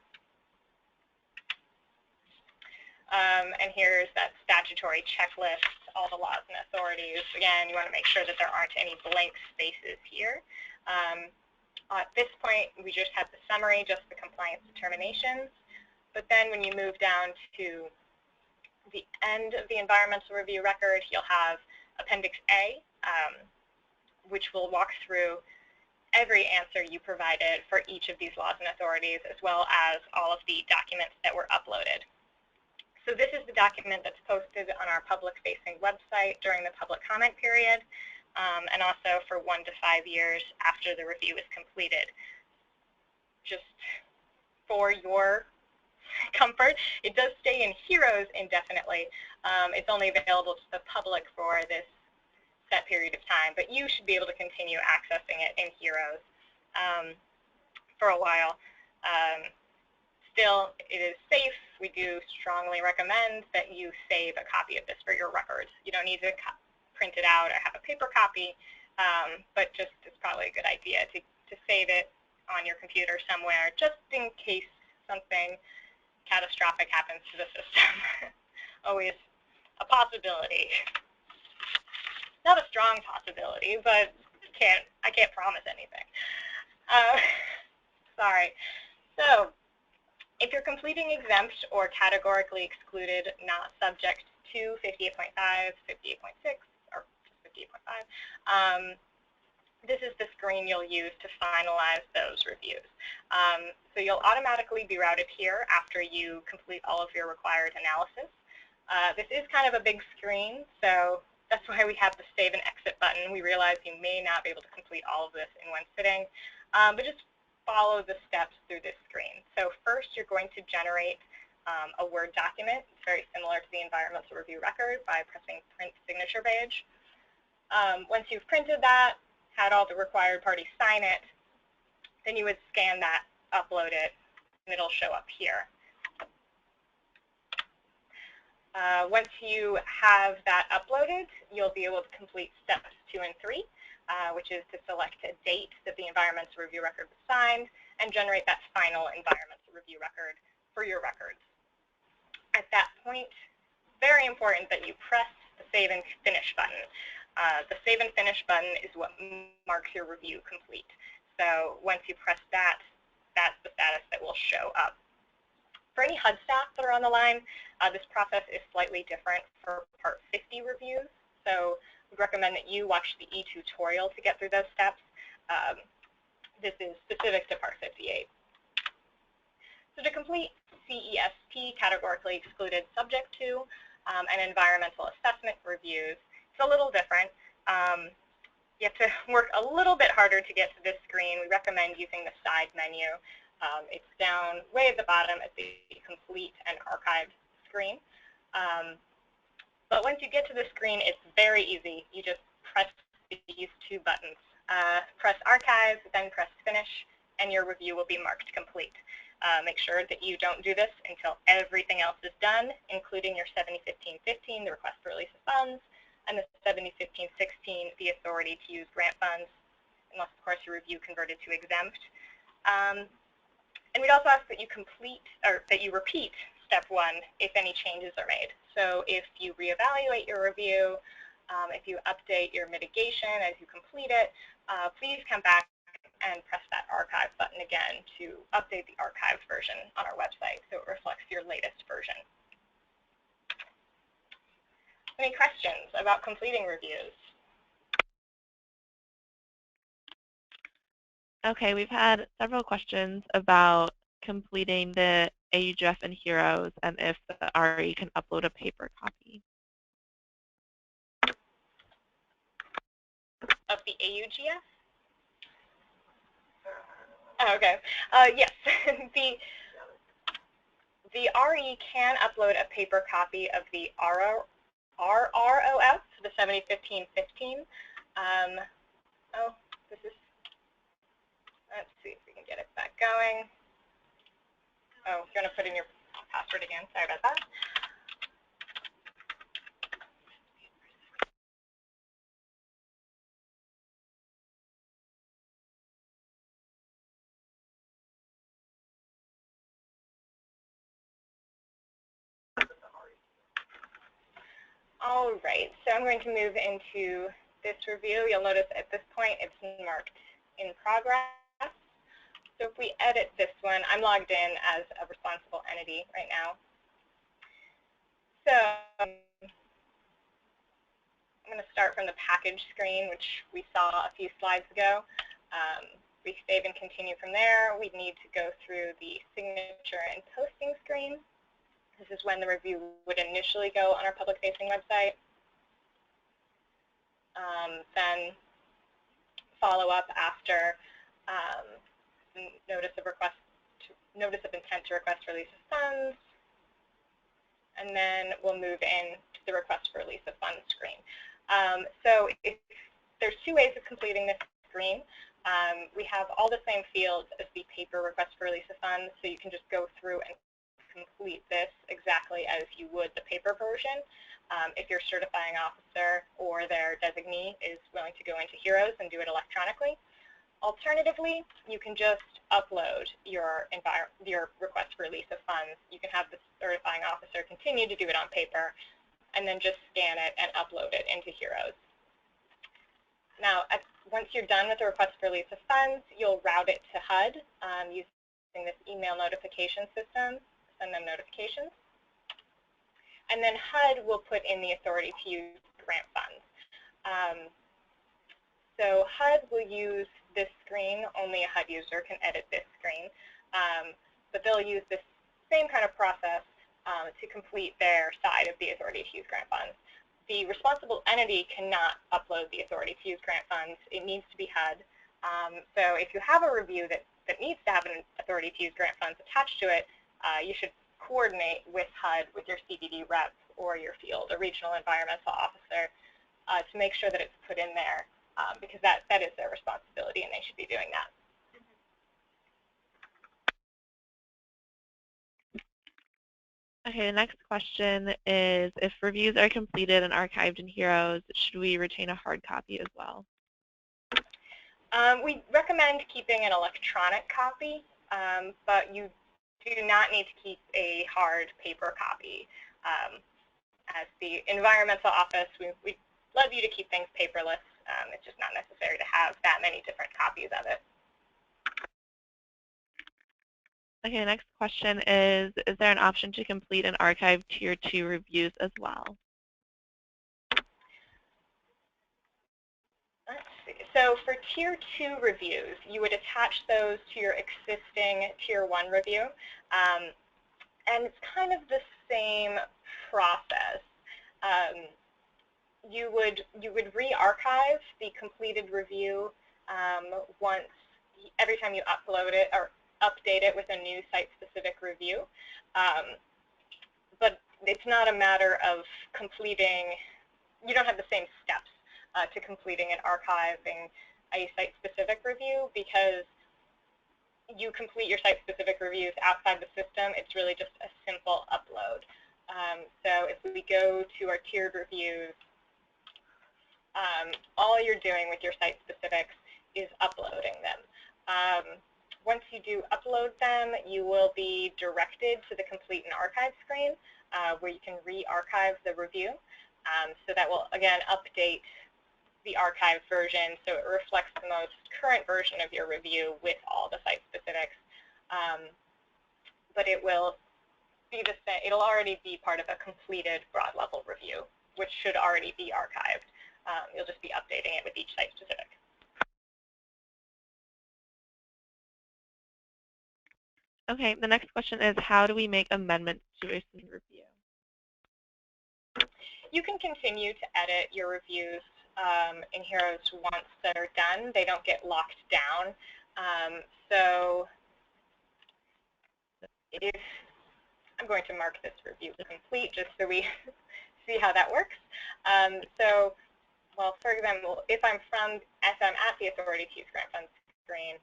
And here's that statutory checklist, all the laws and authorities. Again, you want to make sure that there aren't any blank spaces here. At this point, we just have the summary, just the compliance determinations. But then when you move down to the end of the environmental review record, you'll have Appendix A, which will walk through every answer you provided for each of these laws and authorities, as well as all of the documents that were uploaded. So this is the document that's posted on our public-facing website during the public comment period, and also for 1 to 5 years after the review is completed. Just for your comfort, it does stay in HEROS indefinitely. It's only available to the public for this set period of time, but you should be able to continue accessing it in HEROS for a while. Still, it is safe. We do strongly recommend that you save a copy of this for your records. You don't need to print it out or have a paper copy, but just it's probably a good idea to save it on your computer somewhere, just in case something catastrophic happens to the system. Always a possibility. Not a strong possibility, but I can't promise anything. Sorry. So, if you're completing exempt or categorically excluded, not subject to 58.5, 58.6, or 58.5, this is the screen you'll use to finalize those reviews. So you'll automatically be routed here after you complete all of your required analysis. This is kind of a big screen, so that's why we have the save and exit button. We realize you may not be able to complete all of this in one sitting, but just follow the steps through this screen. So first, you're going to generate a Word document. It's very similar to the environmental review record by pressing print signature page. Once you've printed that, had all the required parties sign it, then you would scan that, upload it, and it'll show up here. Once you have that uploaded, you'll be able to complete steps 2 and 3. Which is to select a date that the environmental review record was signed and generate that final environmental review record for your records. At that point, very important that you press the Save and Finish button. The Save and Finish button is what marks your review complete. So once you press that, that's the status that will show up. For any HUD staff that are on the line, this process is slightly different for Part 50 reviews. So we recommend that you watch the e-tutorial to get through those steps. This is specific to Part 58. So to complete CESP, categorically excluded subject to, and environmental assessment reviews, it's a little different. You have to work a little bit harder to get to this screen. We recommend using the side menu. It's down way at the bottom at the complete and archived screen. But once you get to the screen, it's very easy. You just press these 2 buttons. Press Archive, then press Finish, and your review will be marked complete. Make sure that you don't do this until everything else is done, including your 7015-15, the request for release of funds, and the 7015-16, the authority to use grant funds, unless, of course, your review converted to exempt. And we'd also ask that you repeat step 1 if any changes are made. So if you reevaluate your review, if you update your mitigation as you complete it, please come back and press that archive button again to update the archived version on our website so it reflects your latest version. Any questions about completing reviews? Okay, we've had several questions about completing the AUGF and HEROS and if the RE can upload a paper copy. Of the AUGF? Okay. Yes, the RE can upload a paper copy of the RROF, the 701515. This is, let's see if we can get it back going. Oh, you're going to put in your password again. Sorry about that. All right, so I'm going to move into this review. You'll notice at this point it's marked in progress. So if we edit this one, I'm logged in as a responsible entity right now. So I'm going to start from the package screen, which we saw a few slides ago. We save and continue from there. We need to go through the signature and posting screen. This is when the review would initially go on our public-facing website. Then follow up after notice of intent to request release of funds, and then we'll move in to the request for release of funds screen. So there's two ways of completing this screen. We have all the same fields as the paper request for release of funds, so you can just go through and complete this exactly as you would the paper version. If your certifying officer or their designee is willing to go into HEROS and do it electronically. Alternatively, you can just upload your request for release of funds. You can have the certifying officer continue to do it on paper and then just scan it and upload it into HEROS. Now, once you're done with the request for release of funds, you'll route it to HUD using this email notification system, send them notifications. And then HUD will put in the authority to use grant funds. So HUD will use this screen. Only a HUD user can edit this screen. But they'll use this same kind of process to complete their side of the authority to use grant funds. The responsible entity cannot upload the authority to use grant funds. It needs to be HUD. So if you have a review that needs to have an authority to use grant funds attached to it, you should coordinate with HUD, with your CBD rep or your field or regional environmental officer to make sure that it's put in there because that is their responsibility and they should be doing that. Okay, the next question is, if reviews are completed and archived in HEROS, should we retain a hard copy as well? We recommend keeping an electronic copy, but you do not need to keep a hard paper copy. As the environmental office, we love you to keep things paperless. It's just not necessary to have that many different copies of it. Okay, next question is there an option to complete and archive Tier 2 reviews as well? Let's see. So for Tier 2 reviews, you would attach those to your existing Tier 1 review. And it's kind of the same process. You would re-archive the completed review every time you upload it or update it with a new site-specific review. But it's not a matter of completing, you don't have the same steps to completing and archiving a site-specific review because you complete your site-specific reviews outside the system. It's really just a simple upload. So if we go to our tiered reviews, all you're doing with your site-specifics is uploading them. Once you do upload them, you will be directed to the Complete and Archive screen where you can re-archive the review. So that will, again, update the archived version, so it reflects the most current version of your review with all the site specifics. But it will be the same. It'll already be part of a completed broad level review, which should already be archived. You'll just be updating it with each site specific. Okay, the next question is, how do we make amendments to a review? You can continue to edit your reviews in HEROS once they're done. They don't get locked down. So if I'm going to mark this review complete just so we see how that works. So, well, for example, if I'm at the Authority to Use Grant Funds screen,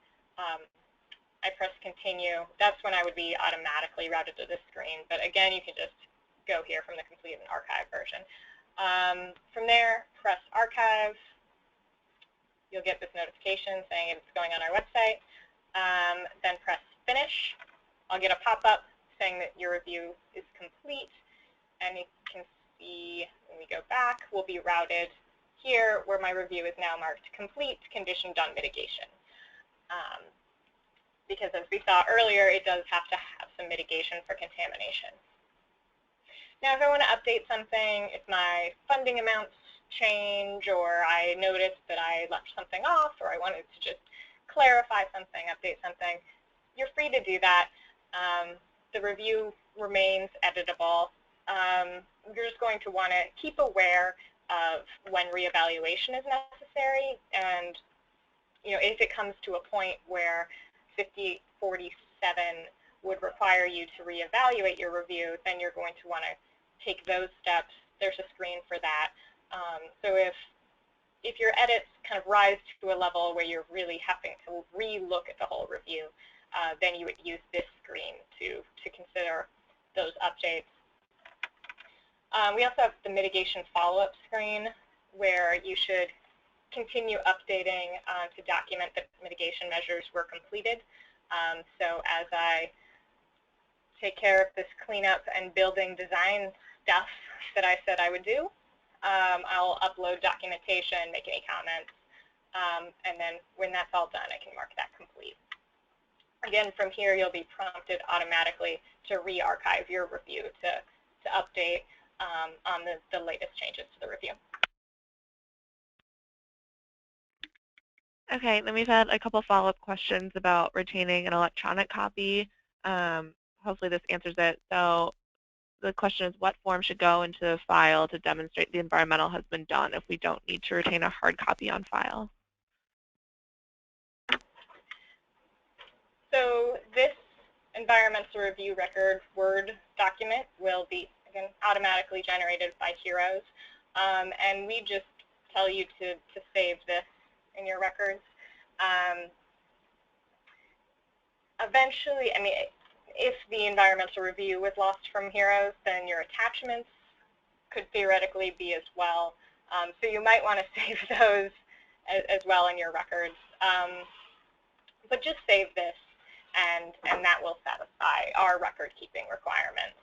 I press continue. That's when I would be automatically routed to this screen. But again, you can just go here from the complete and archive version. From there, press archive. You'll get this notification saying it's going on our website. Then press finish. I'll get a pop-up saying that your review is complete. And you can see when we go back, we'll be routed here where my review is now marked complete, conditioned on mitigation. Because as we saw earlier, it does have to have some mitigation for contamination. Now, if I want to update something, if my funding amounts change, or I noticed that I left something off, or I wanted to just clarify something, update something, you're free to do that. The review remains editable. You're just going to want to keep aware of when reevaluation is necessary, and if it comes to a point where 5847 would require you to reevaluate your review, then you're going to want to take those steps. There's a screen for that. So if your edits kind of rise to a level where you're really having to re-look at the whole review, then you would use this screen to consider those updates. We also have the mitigation follow-up screen, where you should continue updating to document that mitigation measures were completed. So as I take care of this cleanup and building design stuff that I said I would do, I'll upload documentation, make any comments, and then when that's all done, I can mark that complete. Again, from here, you'll be prompted automatically to re-archive your review to update on the latest changes to the review. Okay, then we've had a couple follow-up questions about retaining an electronic copy. Hopefully this answers it. So the question is, what form should go into the file to demonstrate the environmental has been done if we don't need to retain a hard copy on file? So this environmental review record Word document will be, again, automatically generated by HEROS. And we just tell you to save this in your records. Eventually, I mean, if the environmental review was lost from HEROS, then your attachments could theoretically be as well. So you might want to save those as well in your records. But just save this, and that will satisfy our record-keeping requirements.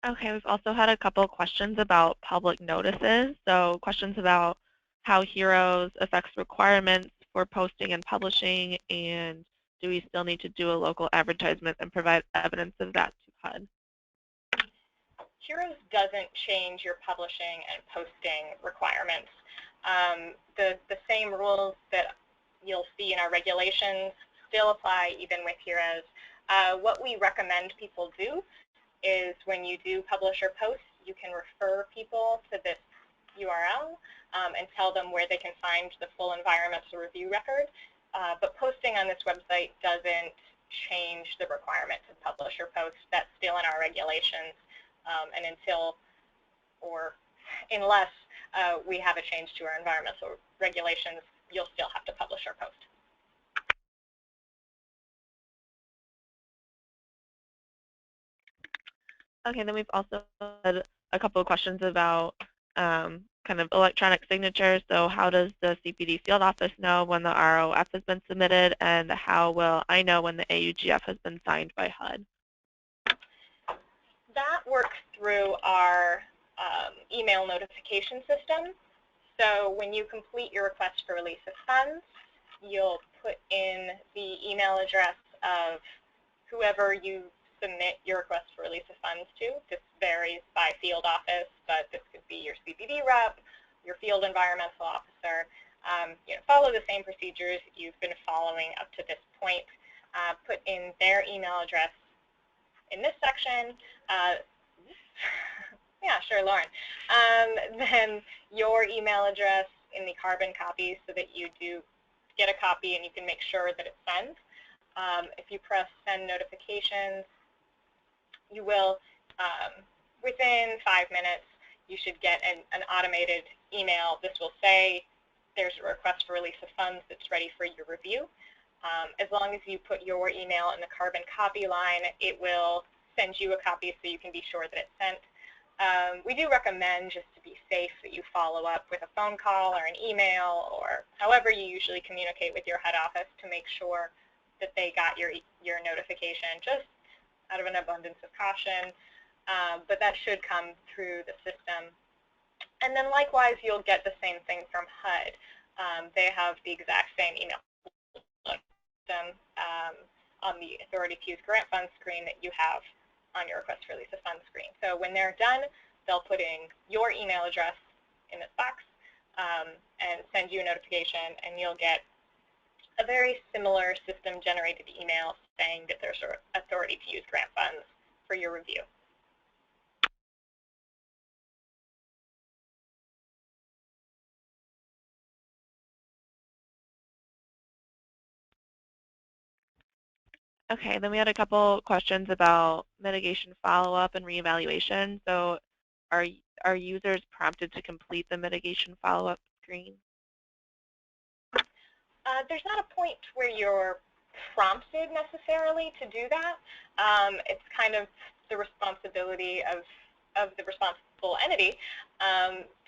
Okay, we've also had a couple questions about public notices. So questions about how HEROS affects requirements for posting and publishing, and do we still need to do a local advertisement and provide evidence of that to HUD? HEROS doesn't change your publishing and posting requirements. The same rules that you'll see in our regulations still apply even with HEROS. What we recommend people do is when you do publish or post, you can refer people to this URL and tell them where they can find the full environmental review record. But posting on this website doesn't change the requirement to publish or post. That's still in our regulations. And unless we have a change to our environmental regulations, you'll still have to publish or post. Okay, then we've also had a couple of questions about kind of electronic signatures. So how does the CPD field office know when the ROF has been submitted, and how will I know when the AUGF has been signed by HUD? That works through our email notification system. So when you complete your request for release of funds, you'll put in the email address of whoever you submit your request for release of funds to. This varies by field office, but this could be your CBD rep, your field environmental officer. Follow the same procedures you've been following up to this point. Put in their email address in this section. Yeah, sure, Lauren. Then your email address in the carbon copy so that you do get a copy and you can make sure that it sends. If you press send notifications, you will, within 5 minutes, you should get an automated email. This will say there's a request for release of funds that's ready for your review. As long as you put your email in the carbon copy line, it will send you a copy so you can be sure that it's sent. We do recommend, just to be safe, that you follow up with a phone call or an email or however you usually communicate with your head office to make sure that they got your notification, just out of an abundance of caution. But that should come through the system. And then likewise, you'll get the same thing from HUD. They have the exact same email system on the Authority to Use Grant Funds screen that you have on your request for release of funds screen. So when they're done, they'll put in your email address in this box and send you a notification, and you'll get a very similar system-generated email saying that there's authority to use grant funds for your review. Okay, then we had a couple questions about mitigation follow-up and reevaluation. So are users prompted to complete the mitigation follow-up screen? There's not a point where you're prompted necessarily to do that. It's kind of the responsibility of the responsible entity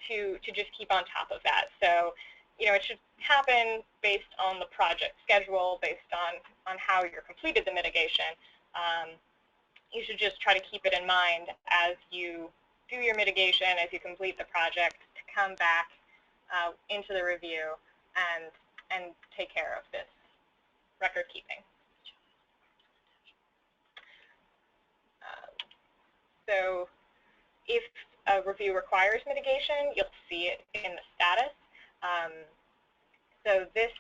to just keep on top of that. So, it should happen based on the project schedule, based on how you're completed the mitigation. You should just try to keep it in mind as you do your mitigation, as you complete the project, to come back into the review and take care of this record keeping. So if a review requires mitigation, you'll see it in the status. So this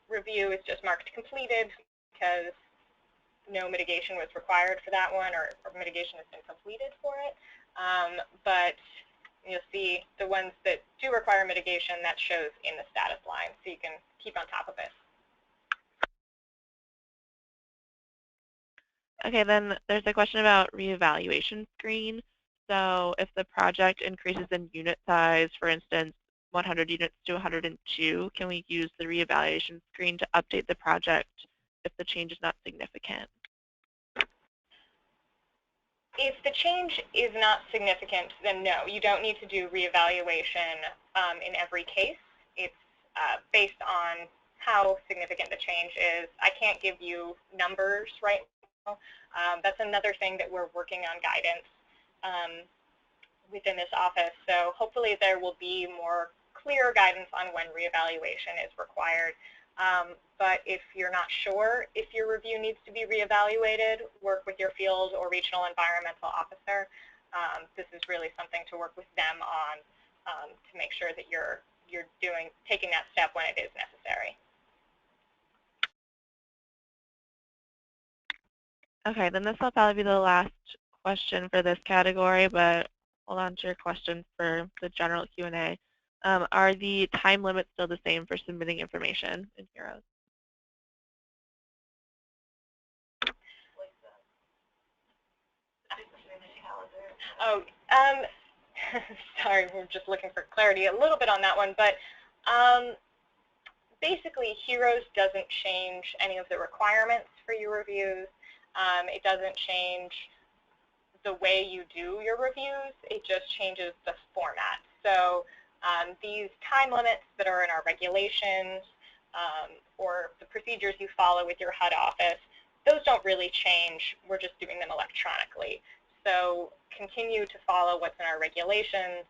review is just marked completed because no mitigation was required for that one, or mitigation has been completed for it. But you'll see the ones that do require mitigation, that shows in the status line, so you can keep on top of it. Okay, then there's a question about reevaluation screen. So if the project increases in unit size, for instance, 100 units to 102, can we use the reevaluation screen to update the project if the change is not significant? If the change is not significant, then no, you don't need to do reevaluation in every case. It's based on how significant the change is. I can't give you numbers right now. That's another thing that we're working on guidance within this office. So hopefully there will be more clear guidance on when reevaluation is required. But if you're not sure if your review needs to be reevaluated, work with your field or regional environmental officer. This is really something to work with them on to make sure that you're taking that step when it is necessary. Okay, then this will probably be the last question for this category, but hold on to your question for the general Q&A. Are the time limits still the same for submitting information in HEROS? Oh, sorry, we're just looking for clarity a little bit on that one, but basically HEROS doesn't change any of the requirements for your reviews. It doesn't change the way you do your reviews, it just changes the format. So these time limits that are in our regulations or the procedures you follow with your HUD office, those don't really change. We're just doing them electronically. So continue to follow what's in our regulations.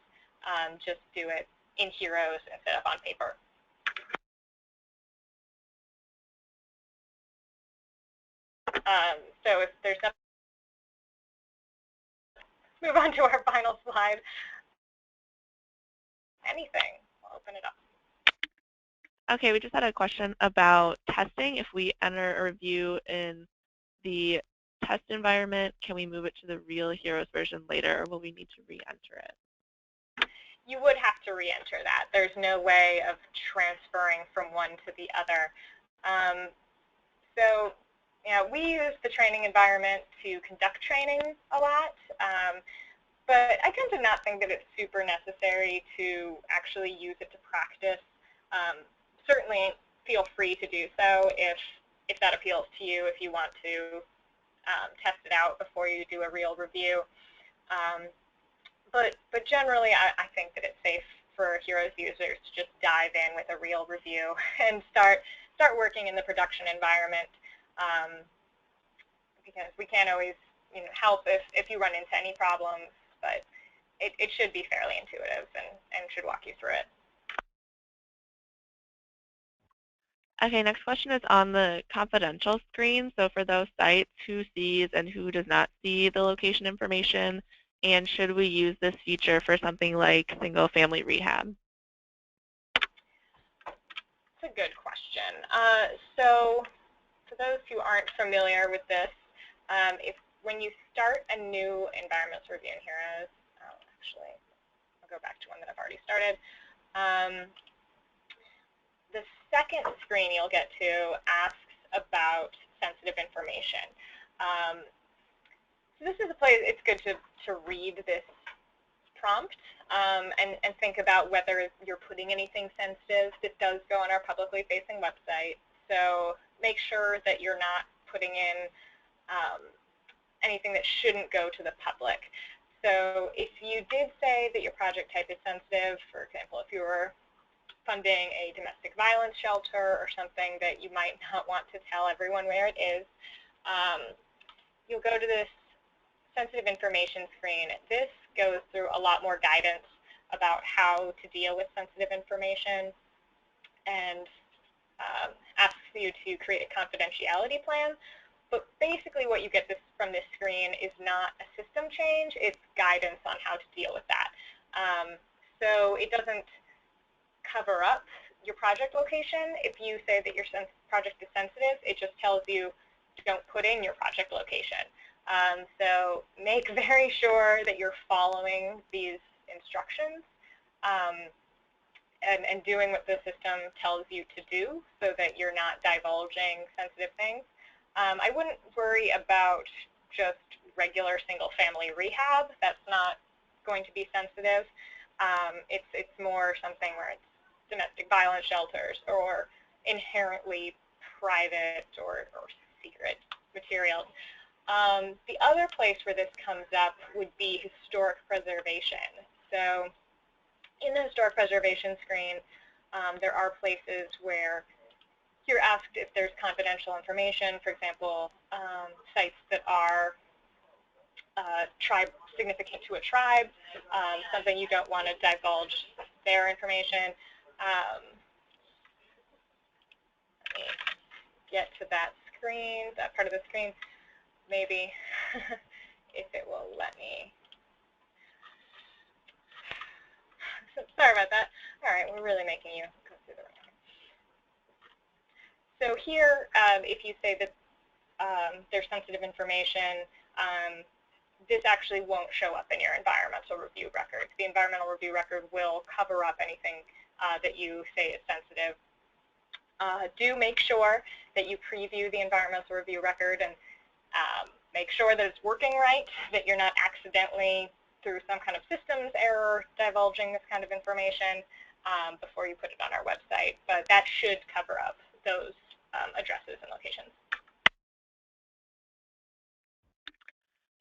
Just do it in HEROS instead of on paper. So if there's nothing, move on to our final slide. Anything, I'll open it up. Okay, we just had a question about testing. If we enter a review in the test environment, can we move it to the real HEROS version later, or will we need to re-enter it? You would have to re-enter that. There's no way of transferring from one to the other. So we use the training environment to conduct training a lot, but I tend to not think that it's super necessary to actually use it to practice. Certainly feel free to do so if that appeals to you, if you want to test it out before you do a real review. But generally, I think that it's safe for HEROS users to just dive in with a real review and start working in the production environment, because we can't always help if you run into any problems, but it should be fairly intuitive and should walk you through it. Okay, next question is on the confidential screen. So for those sites, who sees and who does not see the location information, and should we use this feature for something like single-family rehab? It's a good question. So for those who aren't familiar with this, when you start a new environmental review in HEROS, actually, I'll go back to one that I've already started. The second screen you'll get to asks about sensitive information. So this is a place it's good to read this prompt and think about whether you're putting anything sensitive. This does go on our publicly facing website, so make sure that you're not putting in anything that shouldn't go to the public. So if you did say that your project type is sensitive, for example, if you were funding a domestic violence shelter or something that you might not want to tell everyone where it is, you'll go to this sensitive information screen. This goes through a lot more guidance about how to deal with sensitive information and asks you to create a confidentiality plan. But basically what you get from this screen is not a system change, it's guidance on how to deal with that. So it doesn't cover up your project location. If you say that your project is sensitive, it just tells you don't put in your project location. So make very sure that you're following these instructions and doing what the system tells you to do so that you're not divulging sensitive things. I wouldn't worry about just regular single-family rehab. That's not going to be sensitive. It's more something where it's domestic violence shelters or inherently private or secret materials. The other place where this comes up would be historic preservation. So in the historic preservation screen, there are places where you're asked if there's confidential information, for example, sites that are significant to a tribe, something you don't want to divulge their information. Let me get to that screen, that part of the screen, maybe, if it will let me. Sorry about that. All right, we're really making you go through the right one. So here, if you say that there's sensitive information, this actually won't show up in your environmental review record. The environmental review record will cover up anything that you say is sensitive. Do make sure that you preview the environmental review record and make sure that it's working right, that you're not accidentally, through some kind of systems error, divulging this kind of information before you put it on our website. But that should cover up those addresses and locations.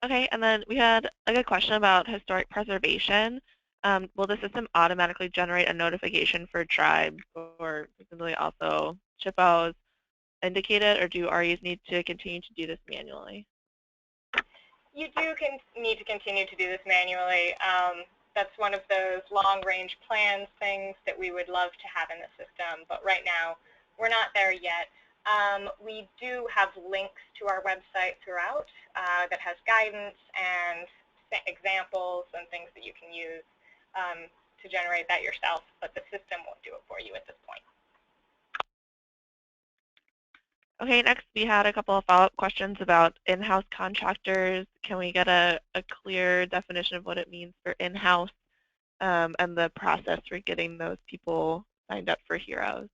Okay, and then we had a good question about historic preservation. Will the system automatically generate a notification for tribes or presumably also CHIPOs indicated, or do REs need to continue to do this manually? You do need to continue to do this manually. That's one of those long-range plans things that we would love to have in the system, but right now we're not there yet. We do have links to our website throughout that has guidance and examples and things that you can use to generate that yourself, but the system won't do it for you at this point. Okay, next we had a couple of follow-up questions about in-house contractors. Can we get a clear definition of what it means for in-house and the process for getting those people signed up for HEROS?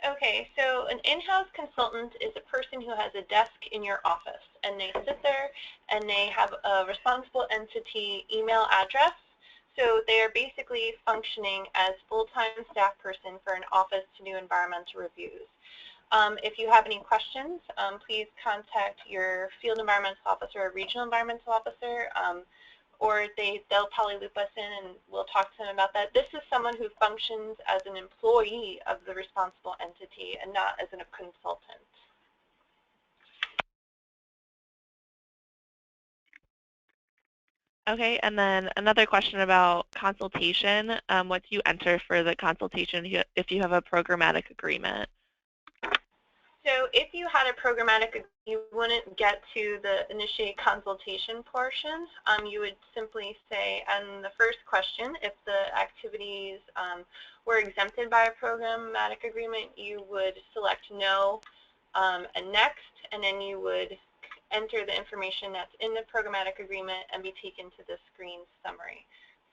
Okay, so an in-house consultant is a person who has a desk in your office, and they sit there and they have a responsible entity email address. So they are basically functioning as full-time staff person for an office to do environmental reviews. If you have any questions, please contact your field environmental officer or regional environmental officer, or they'll probably loop us in and we'll talk to them about that. This is someone who functions as an employee of the responsible entity and not as a consultant. Okay, and then another question about consultation. What do you enter for the consultation if you have a programmatic agreement? So if you had a programmatic, you wouldn't get to the initiate consultation portion. You would simply say, on the first question, if the activities were exempted by a programmatic agreement, you would select no and next, and then you would enter the information that's in the programmatic agreement and be taken to the screen summary.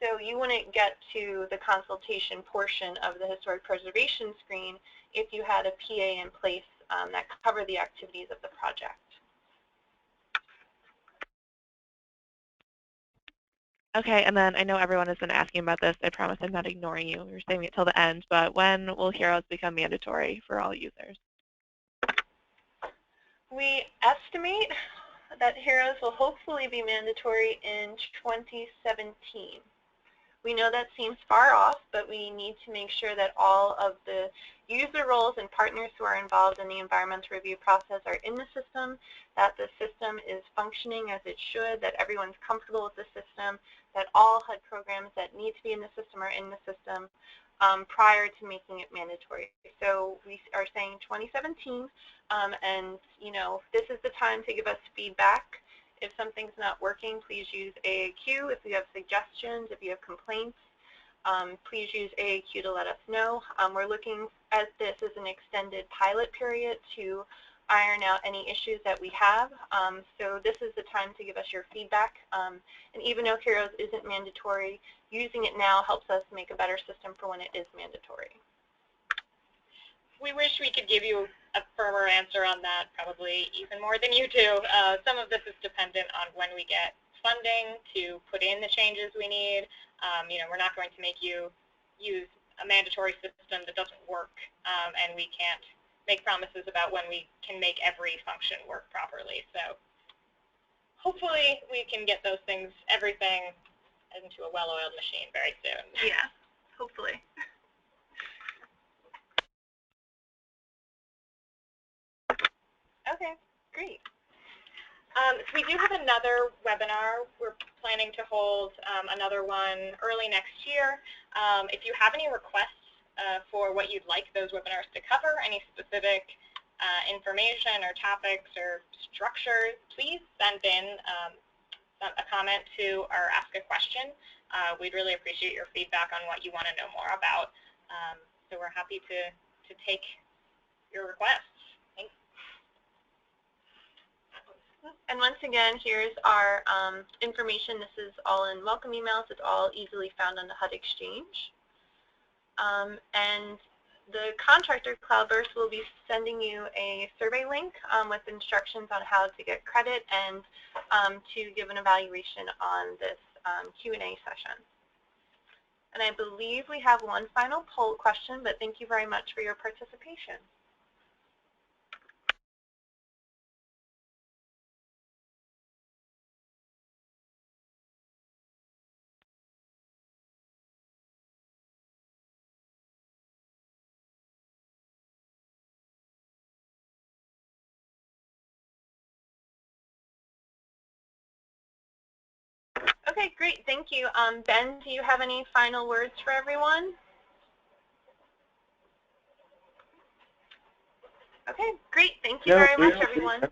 So you wouldn't get to the consultation portion of the historic preservation screen if you had a PA in place that cover the activities of the project. Okay, and then I know everyone has been asking about this. I promise I'm not ignoring you. We're saving it till the end, but when will HEROS become mandatory for all users? We estimate that HEROS will hopefully be mandatory in 2017. We know that seems far off, but we need to make sure that all of the user roles and partners who are involved in the environmental review process are in the system, that the system is functioning as it should, that everyone's comfortable with the system, that all HUD programs that need to be in the system are in the system prior to making it mandatory. So we are saying 2017, and this is the time to give us feedback. If something's not working, please use AAQ. If you have suggestions, if you have complaints, please use AAQ to let us know. We're looking at this as an extended pilot period to iron out any issues that we have. So this is the time to give us your feedback. And even though HEROS isn't mandatory, using it now helps us make a better system for when it is mandatory. We wish we could give you a firmer answer on that, probably even more than you do. Some of this is dependent on when we get funding to put in the changes we need. We're not going to make you use a mandatory system that doesn't work, and we can't make promises about when we can make every function work properly. So hopefully we can get those things, everything, into a well-oiled machine very soon. Yeah, hopefully. Okay, great. So we do have another webinar. We're planning to hold another one early next year. If you have any requests for what you'd like those webinars to cover, any specific information or topics or structures, please send in a comment to our Ask a Question. We'd really appreciate your feedback on what you want to know more about. So we're happy to take your requests. Thanks. And once again, here's our information. This is all in welcome emails. It's all easily found on the HUD Exchange. And the contractor Cloudburst will be sending you a survey link with instructions on how to get credit and to give an evaluation on this Q&A session. And I believe we have one final poll question, but thank you very much for your participation. Okay, great. Thank you. Ben, do you have any final words for everyone? Okay, great. Thank you very much, everyone.